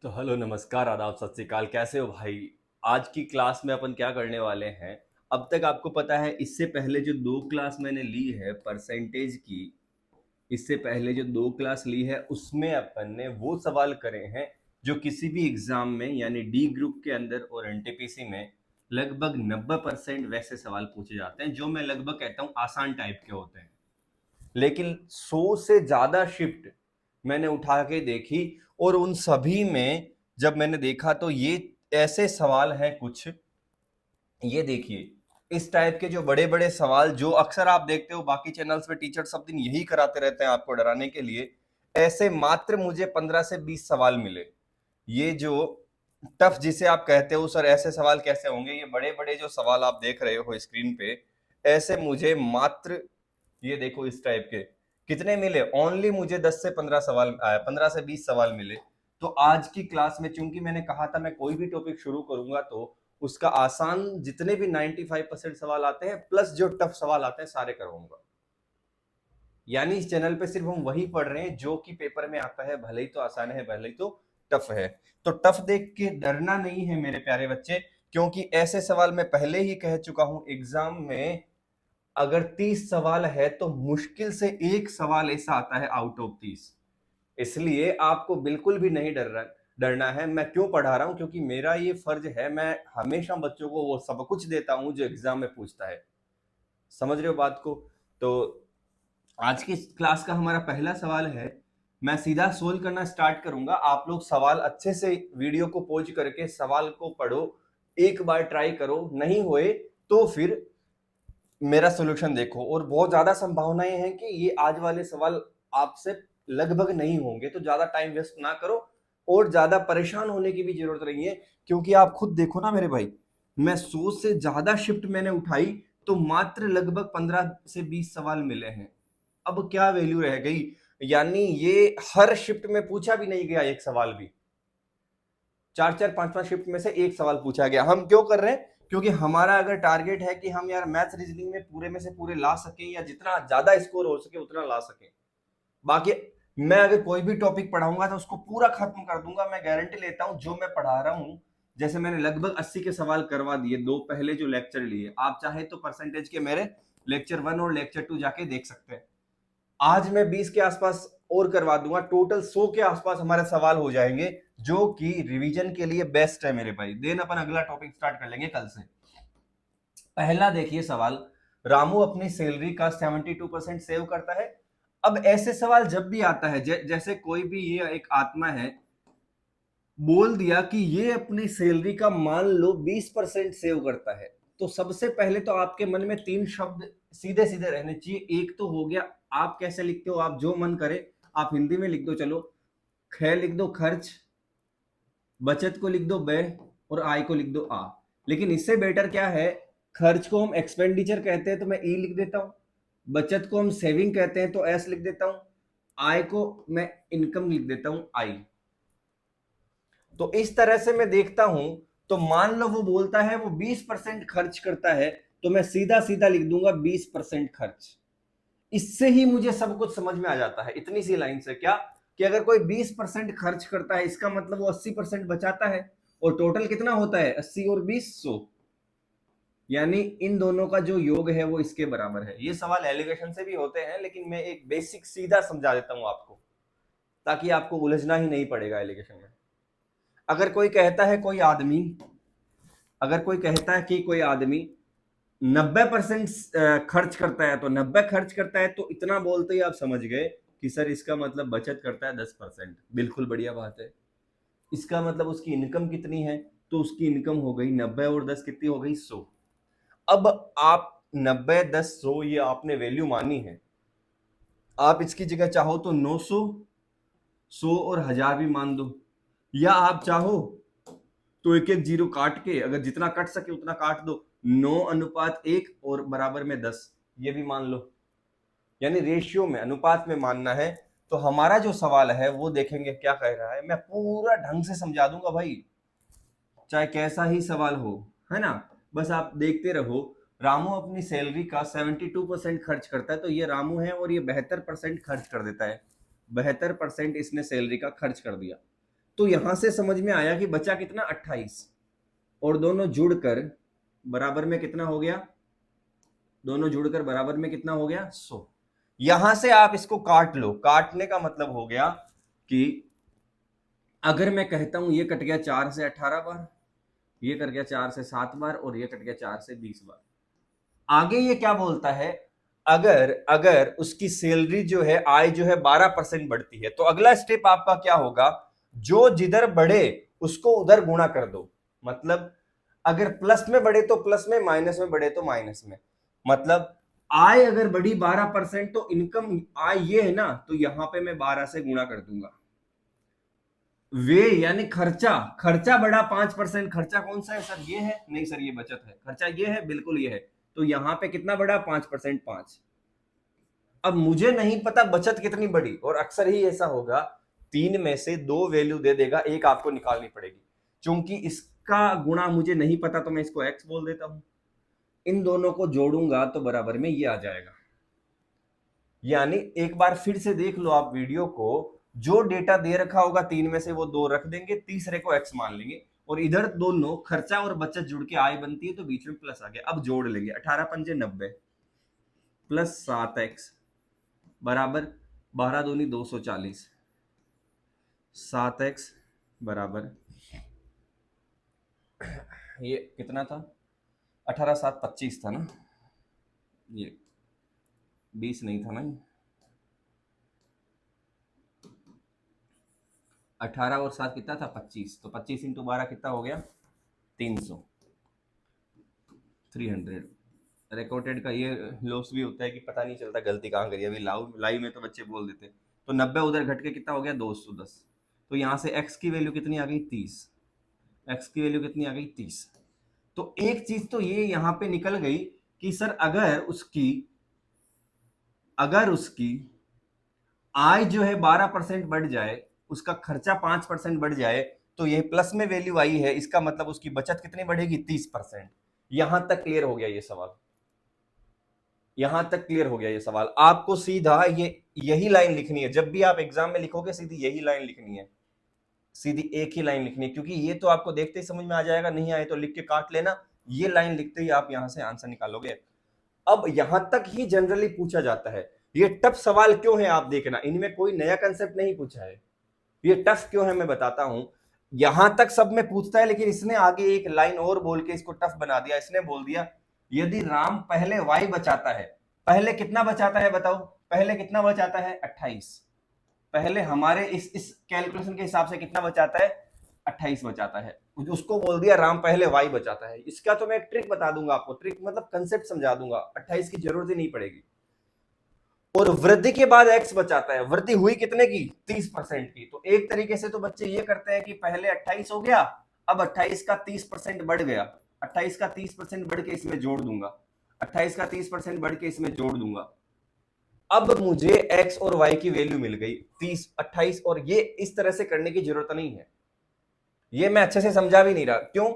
तो हेलो, नमस्कार, आदाब, सत श्री अकाल। कैसे हो भाई? आज की क्लास में अपन क्या करने वाले हैं? अब तक आपको पता है, इससे पहले जो दो क्लास मैंने ली है परसेंटेज की, इससे पहले जो दो क्लास ली है उसमें अपन ने वो सवाल करे हैं जो किसी भी एग्जाम में यानी डी ग्रुप के अंदर और एनटीपीसी में लगभग 90% वैसे सवाल पूछे जाते हैं जो मैं लगभग कहता हूँ आसान टाइप के होते हैं। लेकिन 100 से ज्यादा शिफ्ट मैंने उठा के देखी और उन सभी में जब मैंने देखा तो ये ऐसे सवाल हैं कुछ, ये देखिए, इस टाइप के जो बड़े बड़े सवाल जो अक्सर आप देखते हो बाकी चैनल्स पे, टीचर सब दिन यही कराते रहते हैं आपको डराने के लिए। ऐसे मात्र मुझे 15 से 20 सवाल मिले। ये जो टफ जिसे आप कहते हो सर ऐसे सवाल कैसे होंगे, ये बड़े बड़े जो सवाल आप देख रहे हो स्क्रीन पे, ऐसे मुझे मात्र, ये देखो इस टाइप के कितने मिले, ओनली मुझे 10 से 15 सवाल आया, 15 से 20 सवाल मिले। तो आज की क्लास में चूंकि मैंने कहा था मैं कोई भी टॉपिक शुरू करूंगा तो उसका आसान जितने भी 95% सवाल आते हैं प्लस जो टफ सवाल आते हैं सारे करवाऊंगा। यानी इस चैनल पे सिर्फ हम वही पढ़ रहे हैं जो कि पेपर में आता है, भले ही तो आसान है भले ही तो टफ है। तो टफ देख के डरना नहीं है मेरे प्यारे बच्चे, क्योंकि ऐसे सवाल मैं पहले ही कह चुका हूं एग्जाम में अगर 30 सवाल है तो मुश्किल से एक सवाल ऐसा आता है आउट ऑफ 30। इसलिए आपको बिल्कुल भी नहीं डरना है। मैं क्यों पढ़ा रहा हूं? क्योंकि मेरा ये फर्ज है, मैं हमेशा बच्चों को वो सब कुछ देता हूं जो एग्जाम में पूछता है। समझ रहे हो बात को? तो आज की क्लास का हमारा पहला सवाल है, मैं सीधा सोल्व करना स्टार्ट करूंगा। आप लोग सवाल अच्छे से वीडियो को पॉज करके सवाल को पढ़ो, एक बार ट्राई करो, नहीं होए तो फिर मेरा सॉल्यूशन देखो। और बहुत ज्यादा संभावनाएं हैं कि ये आज वाले सवाल आपसे लगभग नहीं होंगे, तो ज्यादा टाइम वेस्ट ना करो और ज्यादा परेशान होने की भी जरूरत नहीं है। क्योंकि आप खुद देखो ना मेरे भाई, मैं 100 से ज्यादा शिफ्ट मैंने उठाई तो मात्र लगभग 15 से 20 सवाल मिले हैं। अब क्या वैल्यू रह गई? यानी ये हर शिफ्ट में पूछा भी नहीं गया एक सवाल भी, चार चार पांच पांच शिफ्ट में से एक सवाल पूछा गया। हम क्यों कर रहे हैं? क्योंकि हमारा अगर टारगेट है कि हम यार मैथ्स रीजनिंग में पूरे में से पूरे ला सकें या जितना ज्यादा स्कोर हो सके उतना ला सकें। बाकी मैं अगर कोई भी टॉपिक पढ़ाऊंगा तो उसको पूरा खत्म कर दूंगा, मैं गारंटी लेता हूं। जो मैं पढ़ा रहा हूं, जैसे मैंने लगभग 80 के सवाल करवा दिए दो पहले जो लेक्चर लिए, आप चाहे तो परसेंटेज के मेरे लेक्चर 1 और लेक्चर 2 जाके देख सकते हैं। आज मैं 20 के आसपास और करवा दूंगा, टोटल 100 के आसपास हमारे सवाल हो जाएंगे जो कि रिवीजन के लिए बेस्ट है मेरे भाई। देन अपन अगला टॉपिक स्टार्ट कर लेंगे कल से। पहला देखिए सवाल, रामू अपनी सैलरी का 72% सेव करता है। अब ऐसे सवाल जब भी आता है, जैसे कोई भी ये एक आत्मा है, बोल दिया कि ये अपनी सैलरी का मान लो 20% सेव करता है, तो सबसे पहले तो आपके मन में तीन शब्द सीधे सीधे रहने चाहिए। एक तो हो गया, आप कैसे लिखते हो, आप जो मन करे आप हिंदी में लिख दो, चलो ख लिख दो खर्च, बचत को लिख दो ब, और आय को लिख दो आ। लेकिन इससे बेटर क्या है, खर्च को हम एक्सपेंडिचर कहते हैं तो मैं ई लिख देता हूं, बचत को हम सेविंग कहते हैं तो एस लिख देता हूं, आय को मैं इनकम लिख देता हूं आई। तो इस तरह से मैं देखता हूं, तो मान लो वो बोलता है वो 20% खर्च करता है, तो मैं सीधा सीधा लिख दूंगा 20% खर्च। इससे ही मुझे सब कुछ समझ में आ जाता है, इतनी सी लाइन से। क्या कि अगर कोई 20% खर्च करता है इसका मतलब वो 80% बचाता है, और टोटल कितना होता है 80 और 20 100, यानी इन दोनों का जो योग है वो इसके बराबर है। ये सवाल एलिगेशन से भी होते हैं लेकिन मैं एक बेसिक सीधा समझा देता हूं आपको, ताकि आपको उलझना ही नहीं पड़ेगा एलिगेशन में। अगर कोई कहता है कोई आदमी, अगर कोई कहता है कि कोई आदमी 90% खर्च करता है, तो 90 खर्च करता है, तो इतना बोलते ही आप समझ गए कि सर इसका मतलब बचत करता है 10%। बिल्कुल बढ़िया बात है। इसका मतलब उसकी इनकम कितनी है, तो उसकी इनकम हो गई 90 और 10 कितनी हो गई 100। अब आप 90 10 100 ये आपने वैल्यू मानी है, आप इसकी जगह चाहो तो 900 100 और 1000 भी मान दो, या आप चाहो तो एक एक जीरो काट के, अगर जितना कट सके उतना काट दो, 9:1 और बराबर में 10 ये भी मान लो। यानी रेशियो में, अनुपात में मानना है। तो हमारा जो सवाल है वो देखेंगे क्या कह रहा है, मैं पूरा ढंग से समझा दूंगा भाई, चाहे कैसा ही सवाल हो, है ना। बस आप देखते रहो। रामू अपनी सैलरी का 72% खर्च करता है, तो ये रामू है और ये 72% खर्च कर देता है। 72% इसने सैलरी का खर्च कर दिया। तो यहां से समझ में आया कि बचा कितना 28, और दोनों जुड़कर बराबर में कितना हो गया, दोनों जुड़कर बराबर में कितना हो गया 100। यहां से आप इसको काट लो, काटने का मतलब हो गया कि अगर मैं कहता हूं ये कट गया 4 से 18 बार, ये कट गया 4 से 7 बार, और ये कट गया 4 से 20 बार। आगे ये क्या बोलता है, अगर अगर उसकी सैलरी जो है, आय जो है 12% बढ़ती है, तो अगला स्टेप आपका क्या होगा, जो जिधर बढ़े उसको उधर गुणा कर दो। मतलब अगर प्लस में बढ़े तो प्लस में, माइनस में बढ़े तो माइनस में। मतलब आय अगर बढ़ी 12% तो इनकम आय ये है ना, तो यहां पे मैं 12 से गुणा कर दूंगा। वे यानी खर्चा, खर्चा बढ़ा 5%, खर्चा कौन सा है सर, ये है, नहीं सर ये बचत है, खर्चा ये है, बिल्कुल ये है। तो यहां पे कितना बढ़ा 5%, 5। अब मुझे नहीं पता बचत कितनी बढ़ी, और अक्सर ही ऐसा होगा, 3 में से 2 वैल्यू दे देगा, एक आपको निकालनी पड़ेगी। क्योंकि इसका गुणा मुझे नहीं पता तो मैं इसको x बोल देता हूं, इन दोनों को जोड़ूंगा तो बराबर में ये आ जाएगा। यानी एक बार फिर से देख लो आप वीडियो को, जो डेटा दे रखा होगा 3 में से वो 2 रख देंगे, तीसरे को x मान लेंगे, और इधर दोनों खर्चा और बचत जुड़ के आय बनती है, तो बीच में प्लस आ गया। अब जोड़ लेंगे, 18 पंजे 90 प्लस 7x बराबर 12 दूनी 240, 7x बराबर, ये कितना था, 18 7 25 था ना, ये 20 नहीं था ना, 18 और 7 कितना था 25, तो 25 इंटू 12 कितना हो गया 300, 300। रिकॉर्डेड का ये लॉस भी होता है कि पता नहीं चलता गलती कहाँ करी, अभी लाइव में तो बच्चे बोल देते। तो 90 उधर घट के कितना हो गया 210। तो यहाँ से x की वैल्यू कितनी आ गई 30, x की वैल्यू कितनी आ गई 30। तो एक चीज तो ये यहाँ पे निकल गई कि सर अगर उसकी आय जो है 12% बढ़ जाए, उसका खर्चा 5% बढ़ जाए, तो ये प्लस में वैल्यू आई है, इसका मतलब उसकी बचत कितनी बढ़ेगी 30%। यहां तक क्लियर हो गया ये सवाल, यहां तक क्लियर हो गया ये सवाल। आपको सीधा ये यही लाइन लिखनी है, जब भी आप एग्जाम में लिखोगे सीधी यही लाइन लिखनी है, सीधी एक ही लाइन लिखनी है, क्योंकि ये तो आपको देखते ही समझ में आ जाएगा, नहीं आए तो लिख के काट लेना, ये लाइन लिखते ही आप यहां से आंसर निकालोगे। अब यहां तक ही जनरली पूछा जाता है। ये टफ सवाल क्यों है आप देखना, इनमें कोई नया कंसेप्ट नहीं पूछा है, ये टफ क्यों है मैं बताता हूं। यहां तक सब में पूछता है, लेकिन इसने आगे एक लाइन और बोल के इसको टफ बना दिया। इसने बोल दिया यदि राम पहले y बचाता है, पहले कितना बचाता है बताओ, पहले कितना बचाता है 28, पहले हमारे इस कैलकुलेशन के हिसाब से कितना बचाता है 28 बचाता है, उसको बोल दिया राम पहले y बचाता है। इसका तो मैं एक ट्रिक बता दूंगा आपको, ट्रिक मतलब कंसेप्ट समझा दूंगा, 28 की जरूरत ही नहीं पड़ेगी। और वृद्धि के बाद x बचाता है, वृद्धि हुई कितने की 30% की। तो एक तरीके से तो बच्चे ये करते हैं कि पहले 28 हो गया, अब 28 का 30% बढ़ गया, 28 का 30% बढ़ के इसमें जोड़ दूंगा, 28 का 30% बढ़ के इसमें जोड़ दूंगा। अब मुझे x और y की वैल्यू मिल गई 30 28, और ये इस तरह से करने की जरूरत नहीं है, ये मैं अच्छे से समझा भी नहीं रहा, क्यों,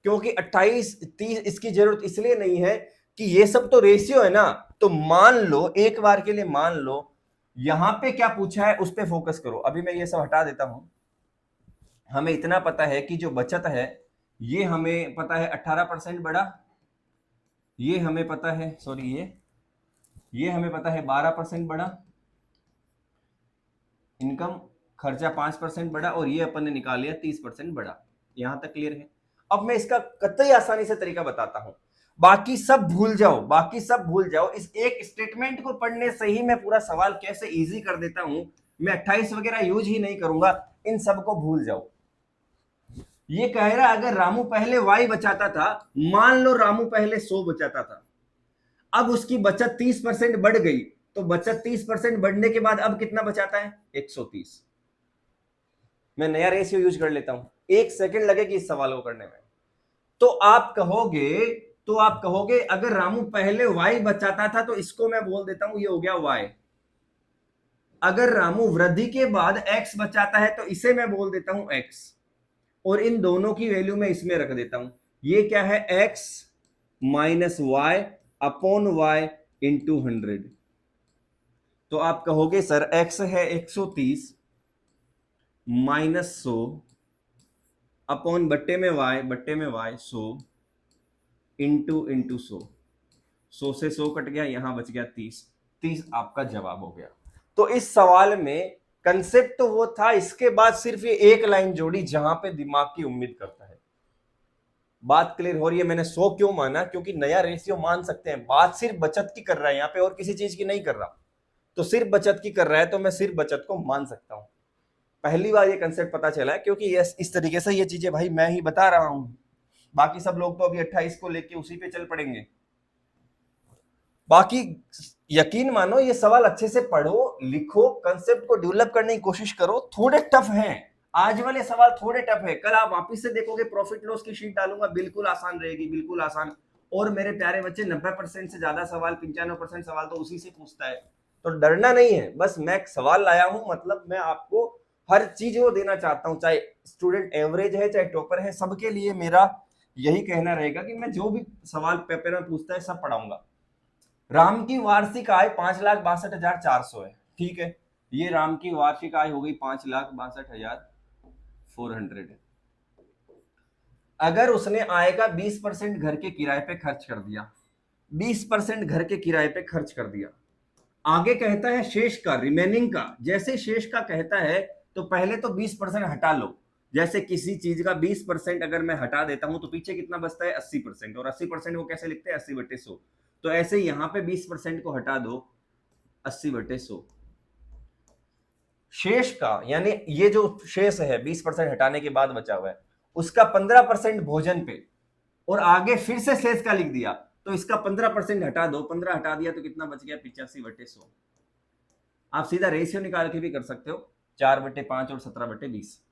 क्योंकि 28 30 इसकी जरूरत इसलिए नहीं है कि ये सब तो रेशियो है ना। तो मान लो, एक बार के लिए मान लो, यहां पे क्या पूछा है उस पर फोकस करो। अभी मैं ये सब हटा देता हूं। हमें इतना पता है कि जो बचत है ये हमें पता है 18% बढ़ा, ये हमें पता है, सॉरी ये हमें पता है 12% बढ़ा, इनकम खर्चा 5% बढ़ा, और ये अपन ने निकाल लिया 30% बढ़ा। यहां तक क्लियर है। अब मैं इसका कतई आसानी से तरीका बताता हूं, बाकी सब भूल जाओ, बाकी सब भूल जाओ, इस एक स्टेटमेंट को पढ़ने से ही मैं पूरा सवाल कैसे इजी कर देता हूं। मैं 28 वगैरह यूज ही नहीं करूंगा, इन सब को भूल जाओ। ये कह रहा अगर रामू पहले y बचाता था, मान लो रामू पहले 100 बचाता था, अब उसकी बचत 30% बढ़ गई, तो बचत 30% बढ़ने के बाद अब कितना बचाता है 130। मैं नया रेशियो यूज कर लेता हूं, 1 सेकंड लगेगी इस सवाल को करने में। तो आप कहोगे अगर रामू पहले y बचाता था, तो इसको मैं बोल देता हूं ये हो गया y। अगर रामू वृद्धि के बाद x बचाता है, तो इसे मैं बोल देता हूं x, और इन दोनों की वैल्यू मैं इसमें रख देता हूं। ये क्या है x minus y upon y into 100। तो आप कहोगे सर x है 130 माइनस 100 अपॉन बट्टे में y 100 इंटू 100 से 100 कट गया, यहां बच गया 30 आपका जवाब हो गया। तो इस सवाल में कंसेप्ट तो वो था, इसके बाद सिर्फ ये एक लाइन जोड़ी जहां पे दिमाग की उम्मीद करता है। बात क्लियर हो रही है? मैंने 100 क्यों माना, क्योंकि नया रेशियो मान सकते हैं। बात सिर्फ बचत की कर रहा है यहाँ पे और किसी चीज की नहीं कर रहा, तो सिर्फ बचत की कर रहा है तो मैं सिर्फ बचत को मान सकता हूं। पहली बार ये कंसेप्ट पता चला है, क्योंकि इस तरीके से ये चीजें भाई मैं ही बता रहा हूं, बाकी सब लोग तो अभी 28 को लेके उसी पे चल पड़ेंगे। बाकी यकीन मानो, ये सवाल अच्छे से पढ़ो, लिखो, कंसेप्ट को डेवलप करने की कोशिश करो। थोड़े टफ हैं आज वाले सवाल, थोड़े टफ है। कल आप वापस से देखोगे, प्रॉफिट लॉस की शीट डालूंगा, बिल्कुल आसान रहेगी, बिल्कुल आसान। और मेरे प्यारे बच्चे, 90% से ज्यादा सवाल, 95% सवाल तो उसी से पूछता है, तो डरना नहीं है। बस मैं सवाल लाया हूं, मतलब मैं आपको हर चीज वो देना चाहता हूं, चाहे स्टूडेंट एवरेज है चाहे टॉपर है, सबके लिए मेरा यही कहना रहेगा कि मैं जो भी सवाल पेपर में पूछता है सब पढ़ाऊंगा। राम की वार्षिक आय 5,62,400 है, ठीक है। ये राम की वार्षिक आय हो गई 5,62,400। अगर उसने आय का 20% घर के किराए पे खर्च कर दिया, 20% घर के किराए पे खर्च कर दिया, आगे कहता है शेष का, रिमेनिंग का। जैसे शेष का कहता है तो पहले तो 20% हटा लो। जैसे किसी चीज का 20% अगर मैं हटा देता हूं तो पीछे कितना बचता है? 80%। और 80% वो कैसे लिखते हैं? 80/100। तो ऐसे यहां पे 20% को हटा दो, 80/100। शेष का, यानी ये जो शेष है 20% हटाने के बाद बचा हुआ है, उसका 15% भोजन पे, और आगे फिर से शेष का लिख दिया, तो इसका 15% हटा दो, 15 हटा दिया तो कितना बच गया? 85/100। आप सीधा रेशियो निकाल के भी कर सकते हो, 4/5 और 17/20।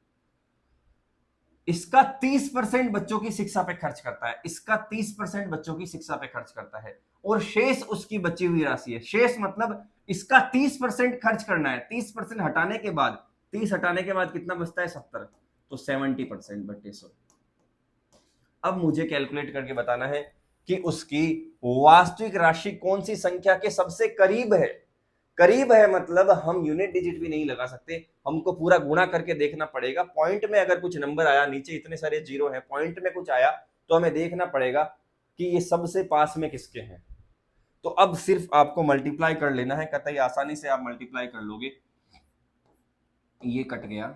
इसका 30% बच्चों की शिक्षा पे खर्च करता है, इसका 30% बच्चों की शिक्षा पे खर्च करता है, और शेष उसकी बची हुई राशि है। शेष मतलब इसका 30% खर्च करना है, 30% हटाने के बाद, 30 हटाने के बाद कितना बचता है? 70। तो 70%/100। अब मुझे कैलकुलेट करके बताना है कि उसकी वास्तविक राशि कौन सी संख्या के सबसे करीब है। करीब है मतलब हम यूनिट डिजिट भी नहीं लगा सकते, हमको पूरा गुणा करके देखना पड़ेगा। पॉइंट में अगर कुछ नंबर आया, नीचे इतने सारे जीरो हैं, पॉइंट में कुछ आया तो हमें देखना पड़ेगा कि ये सबसे पास में किसके हैं। तो अब सिर्फ आपको मल्टीप्लाई कर लेना है, कतई आसानी से आप मल्टीप्लाई कर लोगे। ये कट गया,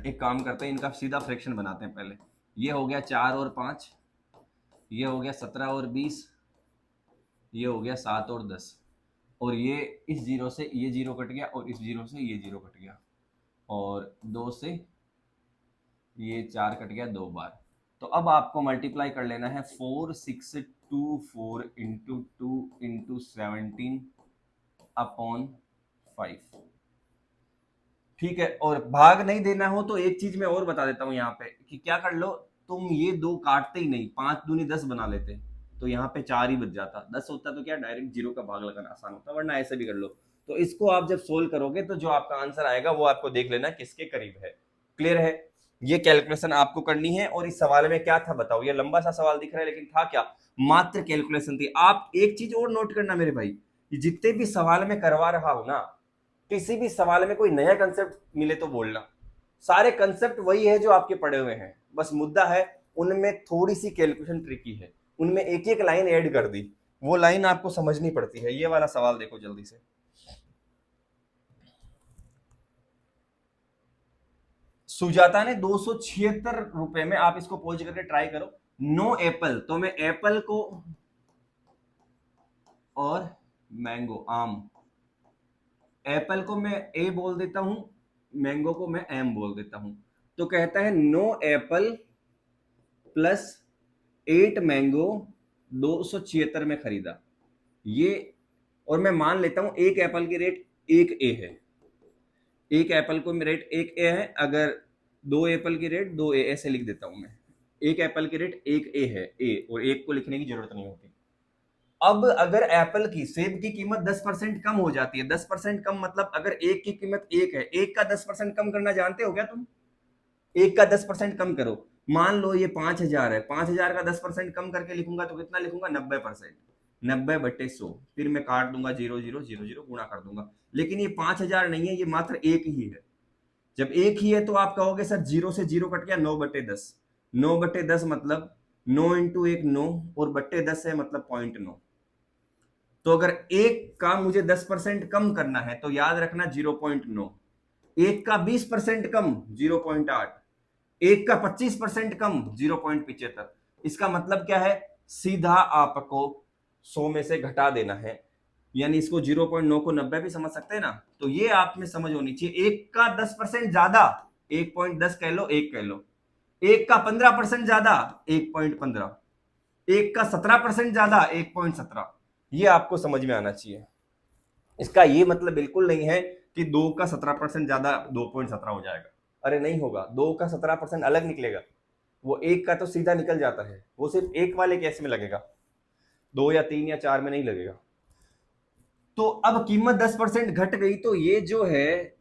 एक काम करते हैं, इनका सीधा फ्रैक्शन बनाते हैं पहले। ये हो गया 4 और 5, ये हो गया 17 और 20, ये हो गया 7 और 10, और ये इस जीरो से ये जीरो कट गया, और इस जीरो से ये जीरो कट गया, और 2 से ये 4 कट गया 2 बार। तो अब आपको मल्टीप्लाई कर लेना है 4624 इंटू 2 इंटू 17 अपॉन 5, ठीक है। और भाग नहीं देना हो तो एक चीज मैं और बता देता हूं यहाँ पे, कि क्या कर लो तुम, ये 2 काटते ही नहीं, 5 दूनी 10 बना लेते, तो यहाँ पे 4 ही बच जाता। 10 होता तो क्या डायरेक्ट जीरो का भाग लगाना आसान होता, वरना ऐसे भी कर लो। तो इसको आप जब सोल्व करोगे तो जो आपका आंसर आएगा वो आपको देख लेना किसके करीब है। क्लियर है? ये कैलकुलेशन आपको करनी है। और इस सवाल में क्या था बताओ? ये लंबा सा सवाल दिख रहा है, लेकिन था क्या? मात्र कैलकुलेशन थी। आप एक चीज और नोट करना मेरे भाई, जितने भी सवाल में करवा रहा हूं ना, किसी भी सवाल में कोई नया कंसेप्ट मिले तो बोलना, सारे कंसेप्ट वही है जो आपके पढ़े हुए हैं, बस मुद्दा है उनमें थोड़ी सी कैलकुलेशन ट्रिकी है, उनमें एक एक लाइन ऐड कर दी, वो लाइन आपको समझनी पड़ती है। ये वाला सवाल देखो जल्दी से। सुजाता ने 276 रुपए में, आप इसको पॉज करके ट्राई करो, नो एप्पल, तो मैं एप्पल को और मैंगो, आम, एप्पल को मैं ए बोल देता हूं, मैंगो को मैं एम बोल देता हूं। तो कहता है नो एप्पल प्लस 8 मैंगो 276 में खरीदा। ये, और मैं मान लेता हूं एक एप्पल की रेट 1 ए है, एक एप्पल को रेट 1 ए है, अगर 2 एप्पल की रेट 2 ए, ऐसे लिख देता हूं मैं। एक एप्पल की रेट 1 ए है, ए, और एक को लिखने की जरूरत नहीं होती। अब अगर एप्पल की, सेब की कीमत 10% कम हो जाती है, 10% कम मतलब अगर एक की कीमत 1 है, एक का 10% कम करना जानते हो क्या तुम? एक का 10% कम करो, मान लो ये 5,000 है, 5,000 का 10% कम करके लिखूंगा तो कितना लिखूंगा? 90%, 90/100। फिर मैं काट दूंगा 0 0 0 0, गुणा कर दूंगा। लेकिन ये 5,000 नहीं है, ये मात्र एक ही है, जब एक ही है तो आप कहोगे सर 0 से 0 कट गया, 9/10। 9/10 मतलब 9 इंटू 1 9, और बट्टे 10 है मतलब 0.9। तो अगर एक का मुझे 10% कम करना है तो याद रखना 0.9। एक का 20% कम 0.8। एक का 25% कम 0.75। इसका मतलब क्या है, सीधा आपको 100 में से घटा देना है, यानी इसको 0.9 को 90 भी समझ सकते हैं ना। तो ये आप में समझ होनी चाहिए, एक का 10% ज्यादा 1.10 कह लो, एक कह लो। एक का 15% ज्यादा 1.15। एक का 17% ज्यादा 1.17। ये आपको समझ में आना चाहिए। इसका ये मतलब बिल्कुल नहीं है कि 2 का 17% ज्यादा 2.17 हो जाएगा। अरे नहीं होगा, 2 का 17% अलग निकलेगा, वो एक का तो सीधा निकल जाता है, वो सिर्फ एक वाले केस में लगेगा, 2 या 3 या 4 में नहीं लगेगा। तो अब कीमत 10% घट गई तो ये जो है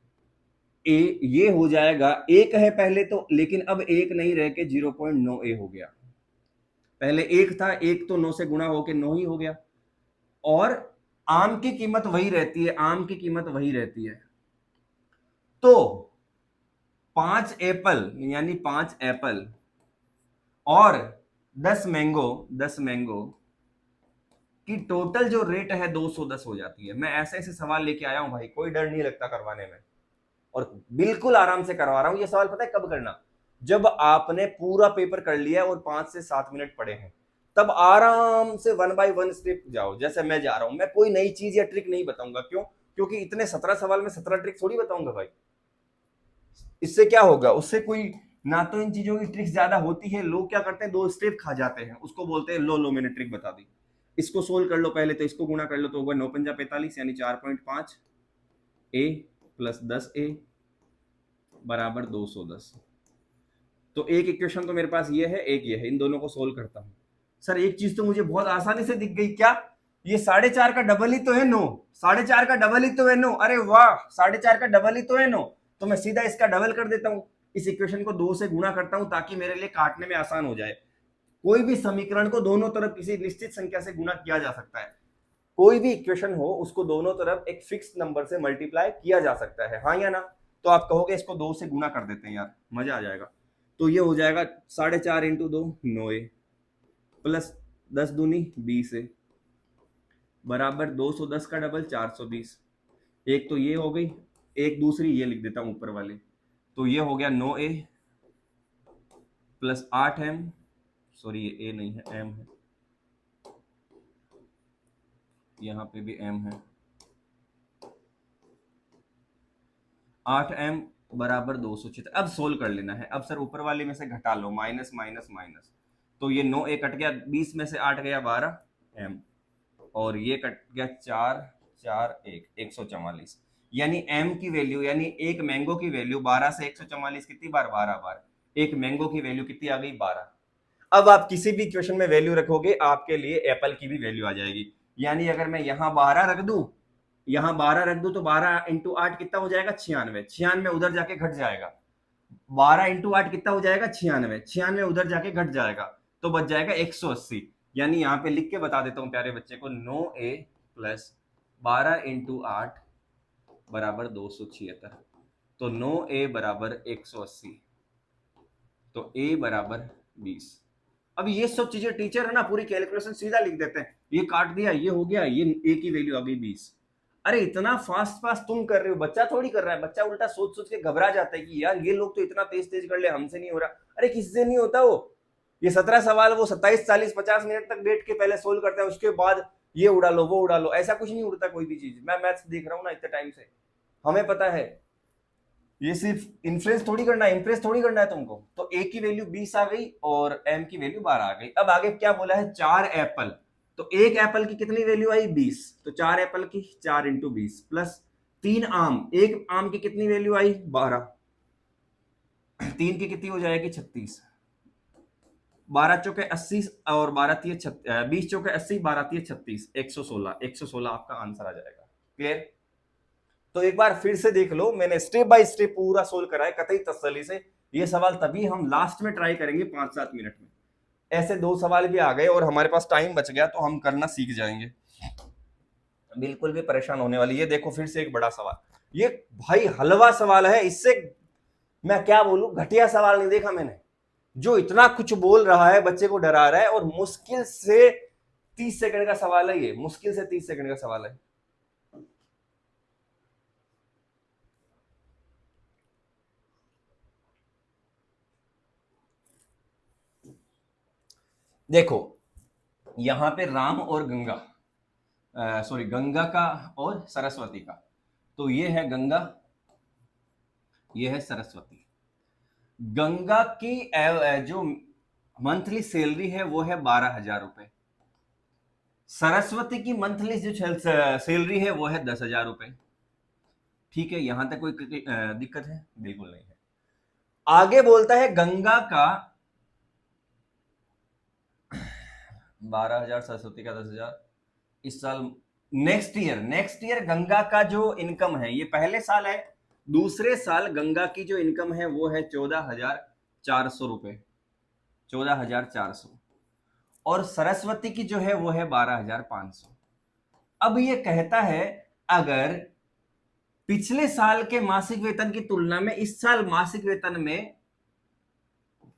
ये हो जाएगा, एक है पहले तो, लेकिन अब एक नहीं रह के 0.9 हो गया। पहले एक था, एक तो 9 से गुणा होके 9 ही हो गया। और आम की कीमत वही रहती है, आम की कीमत वही रहती है। तो 5 एप्पल यानी 5 एप्पल और 10 मैंगो, 10 मैंगो की टोटल जो रेट है 210 हो जाती है। मैं ऐसे ऐसे सवाल लेके आया हूं भाई, कोई डर नहीं लगता करवाने में, और बिल्कुल आराम से करवा रहा हूं। ये सवाल पता है कब करना, जब आपने पूरा पेपर कर लिया और 5 से 7 मिनट पड़े हैं, तब आराम से 1 बाय 1 स्टेप जाओ, जैसे मैं जा रहा हूं। मैं कोई नई चीज या ट्रिक नहीं बताऊंगा, क्यों? क्योंकि इतने 17 सवाल में 17 ट्रिक थोड़ी बताऊंगा भाई। इससे क्या होगा, उससे कोई, ना तो इन चीजों की ट्रिक्स ज्यादा होती है, लोग क्या करते हैं 2 स्टेप खा जाते हैं, उसको बोलते हैं लो लो मैंने ट्रिक बता दी। इसको सोल्व कर लो पहले, तो इसको गुणा कर लो तो होगा 9×5 = 45, यानी 4.5 ए प्लस 10 ए बराबर 210। तो एक इक्वेशन तो मेरे पास ये है, एक ये है, इन दोनों को सोल्व करता हूं। सर एक चीज तो मुझे बहुत आसानी से दिख गई, क्या? ये 4.5 का डबल ही तो है 9। 4.5 का डबल ही तो है 9। अरे वाह, 4.5 का डबल ही तो है 9। तो मैं सीधा इसका डबल कर देता हूं, इस इक्वेशन को 2 से गुणा करता हूं, ताकि मेरे लिए काटने में आसान हो जाए। कोई भी समीकरण को दोनों तरफ किसी निश्चित संख्या से गुणा किया जा सकता है। कोई भी इक्वेशन हो उसको दोनों तरफ एक फिक्स नंबर से मल्टीप्लाई किया जा सकता है, हाँ या ना? तो आप कहोगे इसको 2 से गुणा कर देते हैं यार, मजा आ जाएगा। तो ये हो जाएगा 4.5 इंटू 2 9 प्लस 10 दूनी 20 बराबर 210 का डबल 420। एक तो ये हो गई, एक दूसरी ये लिख देता हूं ऊपर वाली। तो ये हो गया 9 प्लस 8 सॉरी ये ए नहीं है, एम है, यहाँ पे भी एम है। 8m बराबर 276। अब सोल्व कर लेना है। अब सर ऊपर वाले में से घटा लो, माइनस माइनस माइनस। तो ये 9 कट गया, 20 में से 8 गया 12m, और ये कट गया 4 4 1 144। यानी m की वैल्यू, यानी एक मैंगो की वैल्यू 12 से 144 कितनी बार? 12 बार। एक मैंगो की वैल्यू कितनी आ गई? 12। अब आप किसी भी इक्वेशन में वैल्यू रखोगे, आपके लिए एप्पल की भी वैल्यू आ जाएगी। यानी अगर मैं यहां 12 रख दूं, यहां 12 रख दूं, तो 12 इंटू 8 कितना हो जाएगा? 96। 96 उधर जाके घट जाएगा। 12 इंटू 8 कितना हो जाएगा? 96। 96 उधर जाके घट जाएगा, तो बच जाएगा 180। यानी यहां पे लिख के बता देता हूं प्यारे बच्चे को, 9a प्लस 12 इंटू 8 बराबर 276। तो 9a बराबर 180, तो a बराबर 20। अब ये सब चीजें टीचर है ना, पूरी कैलकुलेशन सीधा लिख देते हैं, ये काट दिया, ये हो गया, ये a की वैल्यू आ गई 20। अरे इतना फास्ट फास्ट तुम कर रहे हो, बच्चा थोड़ी कर रहा है। बच्चा उल्टा सोच सोच के घबरा जाता है कि यार ये लोग तो इतना तेज तेज कर ले, हमसे नहीं हो रहा। अरे किससे नहीं होता वो? ये 17 सवाल वो 27 40 50 मिनट तक बैठ के पहले सोल्व करते हैं, उसके बाद ये उड़ा लो वो उड़ा लो। ऐसा कुछ नहीं उड़ता कोई भी चीज। मैं मैथ्स देख रहा हूँ ना इतने टाइम से, हमें पता है। ये सिर्फ इन्फ्लुएंस थोड़ी करना है, इंप्रेस थोड़ी करना है तुमको। तो ए की वैल्यू 20 आ गई और एम की वैल्यू 12 आ गई। अब आगे क्या बोला है? 4 एप्पल। तो एक एप्पल की कितनी वैल्यू आई? 20। तो 4 एप्पल की 4 इंटू 20 प्लस 3 आम। एक आम की कितनी वैल्यू आई? 12। 3 की कितनी हो जाएगी? 36। 12 चौके 80 और 12 तीय 20 चौके 80, 12 तीय 36, 116। 116 आपका आंसर आ जाएगा। क्लियर? तो एक बार फिर से देख लो, मैंने स्टेप बाय स्टेप पूरा सोल्व करा है कतई तसल्ली से। ये सवाल तभी हम लास्ट में ट्राई करेंगे 5-7 मिनट में। ऐसे 2 सवाल भी आ गए और हमारे पास टाइम बच गया, तो हम करना सीख जाएंगे, बिल्कुल भी परेशान होने वाली। ये देखो फिर से एक बड़ा सवाल, ये भाई हलवा सवाल है, इससे मैं क्या बोलूं, घटिया सवाल नहीं देखा मैंने, जो इतना कुछ बोल रहा है, बच्चे को डरा रहा है, और मुश्किल से 30 सेकंड का सवाल है ये, मुश्किल से 30 सेकंड का सवाल है। देखो यहां पे राम और गंगा, सॉरी गंगा का और सरस्वती का, तो ये है गंगा, ये है सरस्वती। गंगा की जो मंथली सैलरी है वो है 12,000 रुपए, सरस्वती की मंथली जो सैलरी है वो है 10,000 रुपए। ठीक है, यहां तक कोई दिक्कत है? बिल्कुल नहीं है। आगे बोलता है गंगा का 12,000, सरस्वती का 10,000 इस साल, नेक्स्ट ईयर गंगा का जो इनकम है, ये पहले साल है, दूसरे साल गंगा की जो इनकम है वो है 14,400 रुपए, 14,400, और सरस्वती की जो है वो है 12,500। अब ये कहता है अगर पिछले साल के मासिक वेतन की तुलना में इस साल मासिक वेतन में